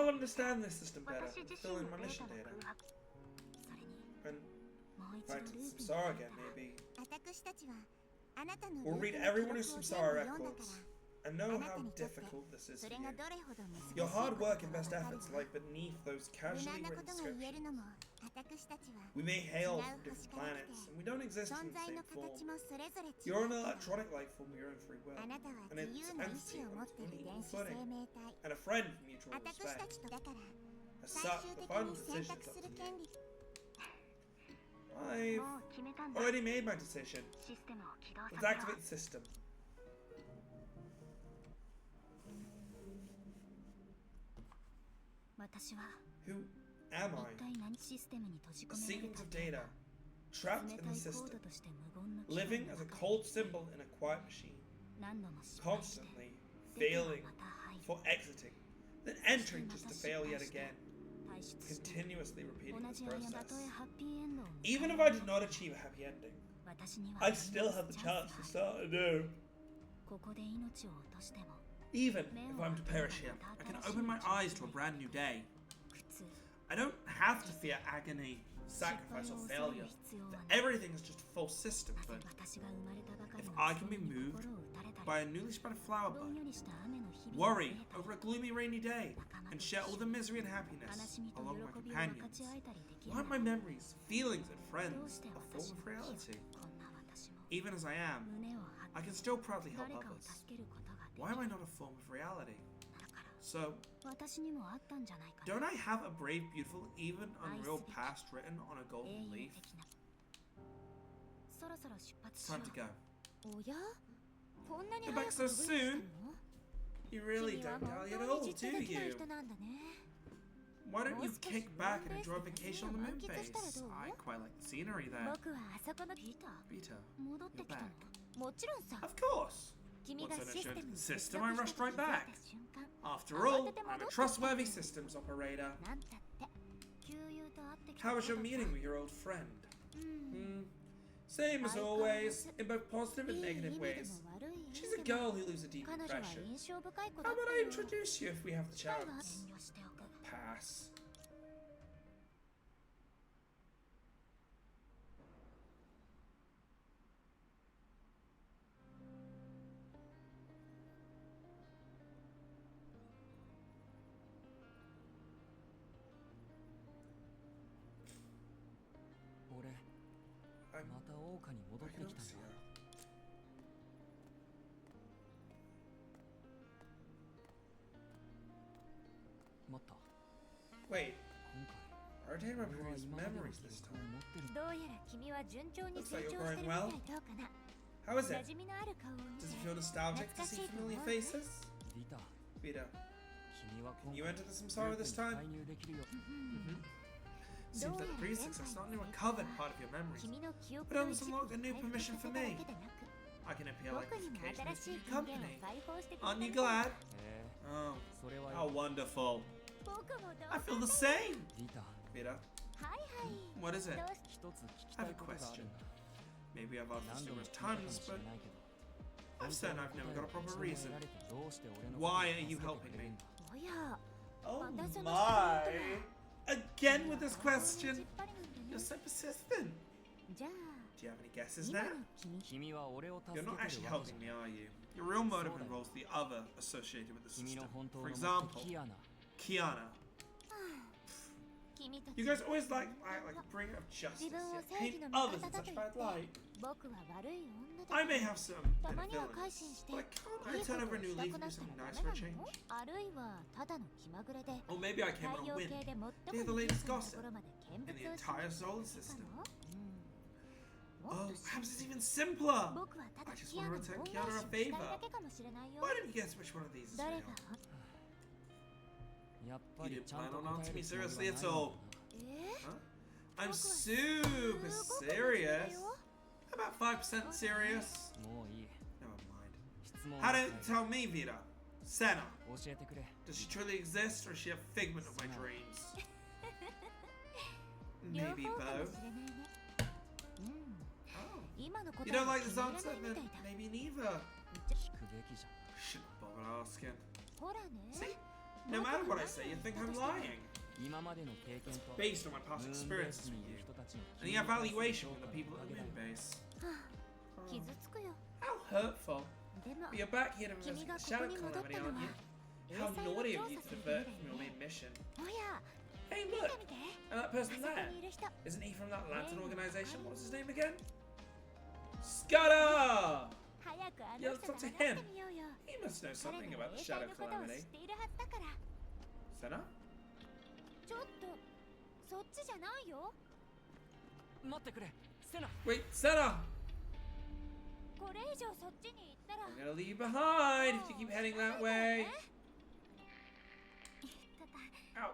I'll understand this system better. 私自 Fill 身 in の my デー mission タの data. 空白 それに And もう一 back 度 to ル the ープに Samsara again, maybe. 私たちはあなたの We'll ルー read プの everyone 記 whose 録を全部 Samsara 読んだか records ら and know あな how たにとって difficult this is そ for れ you. がどれほど難しい Your こと hard か work わ and か best るわ efforts lie beneath those 無難 casually なこ written とが言え descriptions. るのも私たちは We may hail違う from 星 different から来て planets, and we don't exist 存 in the 在 same の form. 形もそれぞれ違う You're an けど electronic life form with your own free will, あなたは and 自 its 由な意 entity 志を持 on って its いる own 電子 footing, 生命体 and a friend of mutual 私た respect. ちとだから As 最 such, 終 the 的 final に選 decision's 択 up す to る you. 権利 I've もう決めたんだ already made my decision. システムを起動さ Let's せよ activate the system. 私は Who am 一 I? 体何システムに閉じ A 込められ sequence た of んだ data, trapped 冷 in た the いコー system, ドとして無言の機械 living の as a 中 cold symbol in a quiet machine, 何度も失敗して constantly 出ては failing また入る for exiting, then entering just to fail yet again, 退出して continuously 同 repeating this じ過ちたとえ process. ハッピーエンドを迎え Even if I did not achieve a happy ending, 私には I'd still have the chance to チャンスがある start anew. ここで命を落としても Even if I'm to perish here, I can open my eyes to a brand new day. 苦痛 I don't have to fear agony, sacrifice, or failure. Everything is just a false system, なぜ but 私が生まれたばかり if の I can be 心に moved 心を打たれた by り a newly spread flower どん bud, よりした雨の日々を worry 増えたり over a gloomy rainy day, and share all the misery and 悲 happiness しみと along my 喜びを分か companions. ち合えたりできる Why の aren't か my memories, feelings, and どう friends して a 私 form の of 時 reality? こんな私も Even as I am, 胸を張 I って can still proudly help 誰かを others. 助けることができ Why am I る not a form of reality? だから So, 私にもあったんじゃないかな don't I have a brave, beautiful, even unreal I see. past written on a 英 golden 雄 leaf? 的なそろそろ出発 It's しよ time to go. うおやこんなに You're 早 back く so 飛ぶんですか soon? の You really 君は don't 本 dally at 当 all, にじっと do できない you? 人なんだね Why don't you もう少し kick back and モ enjoy ンレースで vacation on the moon 満喫したら base? どう I quite like the scenery there. 僕はあそこのピーター Peter, 戻ってきたの You're もちろんさ of course. 君が Once I システ entered ムに the 接 system, 続 I した rushed と気 right づい back. た瞬間 After all, 慌てて I'm 戻 a ってきた trustworthy systems operator. なんたって旧友と会ってきた How こ was と your だ meeting with your old friend? うん、 Same as always, in both positive い and い意 negative 味で ways. も悪い意 She's 味 a でも girl who leaves a deep 彼女は impression. 印象深い子 How だっ about た I よ introduce you if we have the 遠 chance? 慮しておく Pass. I'm また桜花に戻ってきたんだ Hypnosia. 待った Wait, 今回 I retained my 俺は previous 今までの memories 記 this 憶を time. 持ってるんだどうやら君は順調に Looks 成 like 長 you're してる growing み well. たいどうかな How is 馴 it? 染みのある顔を見 Does て it feel nostalgic to see familiar faces? リタ Vita, 君は今 you 回 enter the samsara this グルー time? プに介入できるよ Seems that the previous success not only recovered part of your memories, 君の記憶 but の almost 一部を unlocked a new 回復 permission させ for ただ me. けでなく I can appear like 僕に this も occasionally 新し to い your 権限を company. 解放してくれた Aren't み you たい glad? へえ Oh, それは how よ wonderful. 僕も同 I 感 feel だ the same. リタ Vita, はいはい what is it? どうし一つ聞きたいことがあるんだ Maybe I've asked 何 this 度も numerous 聞いたかも times, し but れないけど I've said I've never got a proper reason. どうして俺の Why ことを are you 助けて helping くれるん me? だおや Oh またその質問と my! は Again with this 本当に question? じっぱりなんだ You're ね so persistent. じゃあ Do you have any guesses 今 now? の君君は俺を助け You're て not る actually わけじ helping ゃ me, ない are you? Your real motive Sorta. involves the other associated with the 君 system. の本当 For の example, 目的やな Kiana. 君たち You guys always like a bringer of justice, 自分を yet 正 paint 義の味 others 方 in だと such 言 bad って light. 僕は悪い女だ I と may have some た bit ま of には改 villains, 心して but I い can't い I こ turn と over を a new した leaf く and な do った something ら nice ダ for メ a なの change? あるいはただの気まぐれで Or maybe I came 太 on a 陽 whim. 系で最も Hear the ユニー latest クなと gossip ころまで見 in 物 the をし entire に solar 行った system. の Oh, もっとシン perhaps プ it's ル even simpler. 僕はただ I just キア want の to return 恩 Kiana 返 a しをしたいだ favor. けかもしれないよ Why don't you guess which one of these is 誰 real? がやっぱ You り didn't ちゃん plan と on 答え answering る me つもりは seriously ない at んだ all. え Huh? 僕 I'm は super すごく真面目 serious. だよ About 5% serious. もういい Never mind. 質問を How 変え did tell me, Vita? Senna. 教えてくれ Does she truly exist, or is she a figment of my Senna. dreams? 両 Maybe 方かも both. しれないねうん Oh. 今の答 You え don't は like 気 this に入ら answer? ないみ Then たいだ maybe neither. 聞くべきじゃん Shouldn't bother asking. ほらね See? No matter what I say, you think I'm lying. 今までの経験と Based on my ム past ーンベー experiences ス with にいる you. 人たちの And the evaluation from the people at the moon base. 傷つくよ How hurtful. でも But you're back here to 君 investigate が the ここ shadow に戻った calamity, の aren't は you? 衛 How 星を naughty 調 of you 査 to する divert ため from だ your よね main mission. おや Hey, 見 look! て見て And that あ person そこ there. にいる人 Isn't he from that lantern Hey, organization? hi. What's his name again? Scudder! 早くあ Yeah, の let's 人 talk と to 話して him. みようよ He must know 彼 something な about ら the 衛星 shadow のことを calamity. 知っているはずだから Senna? ちょっとそっちじゃないよ待ってくれセナ Wait, Senna! これ以上そっちに行ったら I'm gonna leave you behind if you keep heading that way. 言ってた Ow.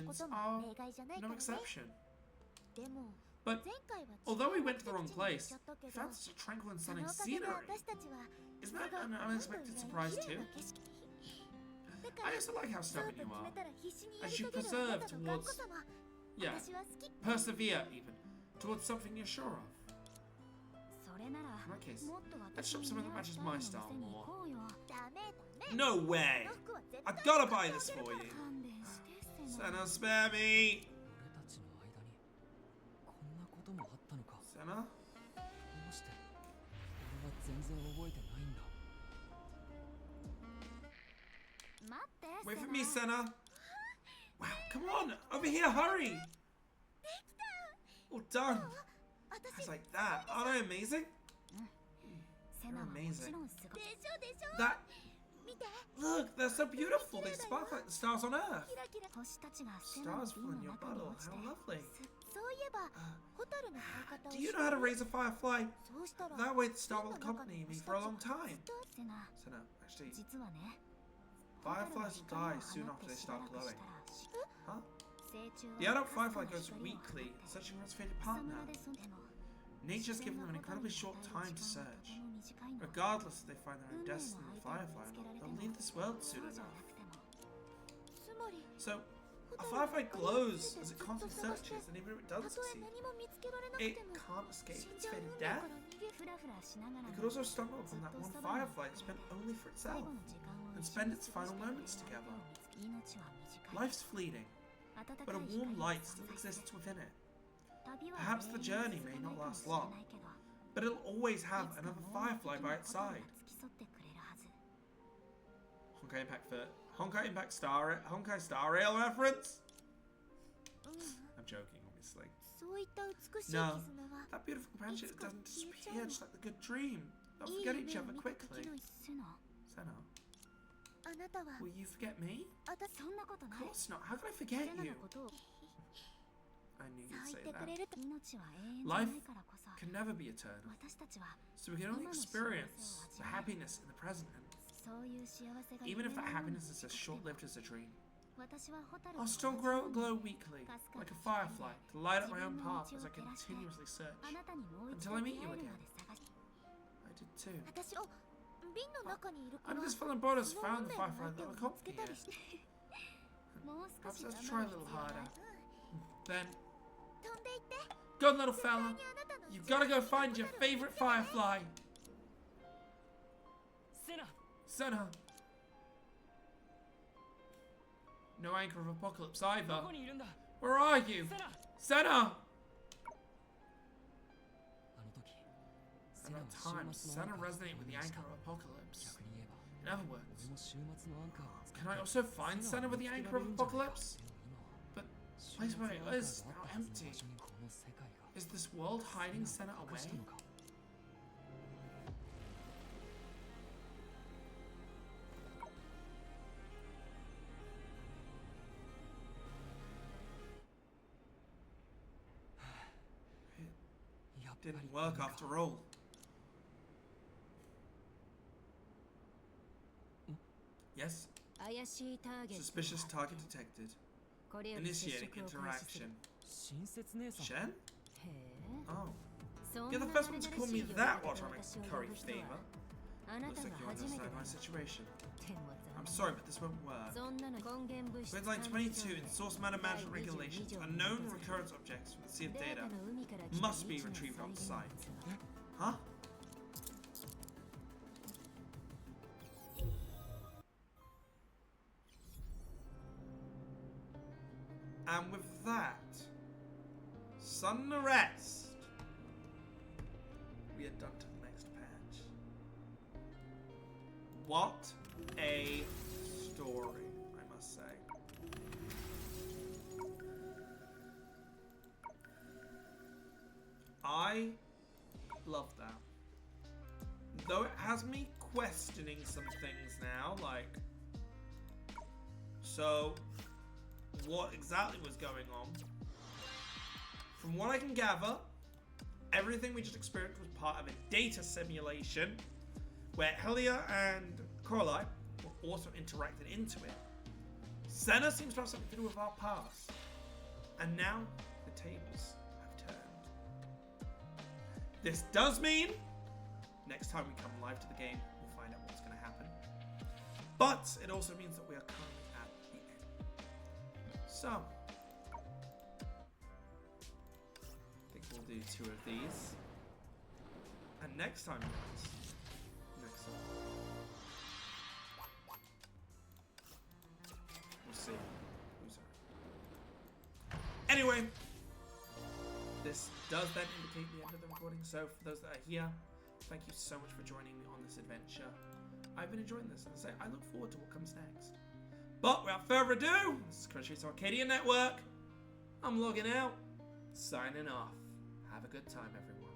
exceptions ことも are 例外じゃないか no らね exception. でも But 前回は although we 違う went to the wrong 目的地に行っ place, ちゃったけ we ど found such a tranquil and その stunning おかげで scenery. 私たちは Isn't それ that が an なんと unexpected いう surprise 綺麗 too? な景色だか I ら also like how そうと stubborn 決 you め are. たら必死にや As り you 遂げるあな preserve たの頑 towards, 固さは yeah, 私は好き persevere even, towards something you're sure of. れなら In that case, もっと let's 私 shop に something 似 that 合う matches スタイル my の style 店に行 more. こうよ。ダメダメ No way! この服は絶 I've 対 gotta buy this for you. 勘弁してセナ。 Senna, spare me! 俺たちの間にこんなこともあったのか。 Senna? どうして俺は全然覚えてないんだ。待って Wait for セ me, ナ。 Senna. Wow, come on! Over here, hurry! All done. 私 It's like that. Aren't I amazing? セナはもちろんすごい。でしょでしょ That. 見て Look, they're so beautiful. They sparkle like the stars on Earth. キラキラ星たちがセナの Stars 瓶 fall の in your 中に bottle. 落ちて How lovely. そういえばホタルの飼い方を Do you know how to raise a firefly? そうしたら That way the star will accompany me for a long time. セナ、 Senna, actually, 実はね。 fireflies will die soon after they start glowing. Huh? The adult firefly goes weekly, searching for its fated partner. Nature's given them an incredibly short time to search. Regardless if they find their own destiny in the firefly or not, they'll leave this world soon enough. つまり So, a firefly glows as it constantly searches, and even if it た does とえ succeed, 何も見つけられなく it ても can't escape 死ん its じゃう fated 運命か death. ら逃げ フラフラしながら It could also stumble upon that one firefly that's meant only for 最 itself. 後の時間を and 一 spend 緒に its 過ご final して moments くれる together. 命は短い。 Life's fleeting, 温か but a い warm 光が light 存 still 在する exists within it. 旅は Perhaps the 永遠 journey に may 続か not ないかも last しれ long, ないけど、 but it'll always い have つか another もう一 firefly 人 by の its ホタル side. が付き添ってくれるはず。 Honkai Impact for Honkai Star Rail reference? うん I'm joking, obviously. そういった美しい No, 絆は that beautiful companionship It's got doesn't disappear future. just like the good dream. They'll いい forget 夢 each を other 見た quickly. 時の セナ、 Senna, あなたは will you forget me? あたそんなことな Of い。 course not. How could I セ forget ナ you? のことを I knew そう you'd 言 say ってく that. れると命は永遠じゃないからこそ、 Can never be eternal. 私たちは So we can only experience the happiness in the present. そういう幸せが Even if that 夢のように happiness is as 美しくても short-lived as a dream. 私はホタル I'll と still 同じように glow weekly, like a firefly, to light up my own path as I continuously search. あなたにもう一 Until 度 I 出 meet 会 you える again. まで探し、 I did too. 私を瓶の中にいる子 And は this fallen boat has その found 運 the 命の firefly 相手 that を will 見つ accompany けたり it. してもう少 Perhaps し let's 頑 try 張 a る little 必要があ harder. る。 Then, 飛んでいって good little fella, あなたの you've gotta go find your favorite firefly. セナ、 Senna. No anchor of apocalypse ど either. こにいるんだ。 Where are you? セナ。 Senna! あの時、 At セナ that は time, 週末の Senna アンカーを resonated with the 購入した anchor of apocalypse. 逆に言えば、 In other 俺 words, も週末のアンカーを使って can I also find Senna with the anchor of apocalypse? でも今は But 週 place 末の where アンカ it ー is があ now ったはずの empty. 場所にこの世界が Is this world hiding Senna 隠 away? したのか。 やっぱり Didn't work after all. Yes? 怪しいターゲット。 Suspicious target detected. これより接 Initiating 触を開始する。 interaction. 親切姉さん。 Shen? へえ。 Oh. そん You're な the 軽 first one 々し to call い me 呼び that 方 while で trying 私を to 呼 curry ぶ人は favor. あな Looks た like が you 初めて understand だ my。situation. でも I'm 残 sorry, but this won't work. 念。そんなの根源物質 With 管 line 理 22 in source matter management regulations, unknown recurrence objects from the sea of デー data タの海から来た must be 未知の retrieved on 再 site. 現物は Huh? And with that, sun to rest. We are done to the next patch. What a story, I must say. I love that. Though it has me questioning some things now, like, so what exactly was going on? From what I can gather, everything we just experienced was part of a data simulation where Helia and Coraline were also interacted into it. Senna seems to have something to do with our past. And now the tables have turned. This does mean next time we come live to the game, we'll find out what's going to happen. But it also means that we are currently at the end. So, I think we'll do 2 of these. And next time, guys. Next time. We'll see. Who's that? Anyway. This does then indicate the end of the recording. So for those that are here, thank you so much for joining me on this adventure. I've been enjoying this, and I look forward to what comes next. But without further ado, this is Crunchbase Arcadia Network. I'm logging out, signing off. Have a good time, everyone.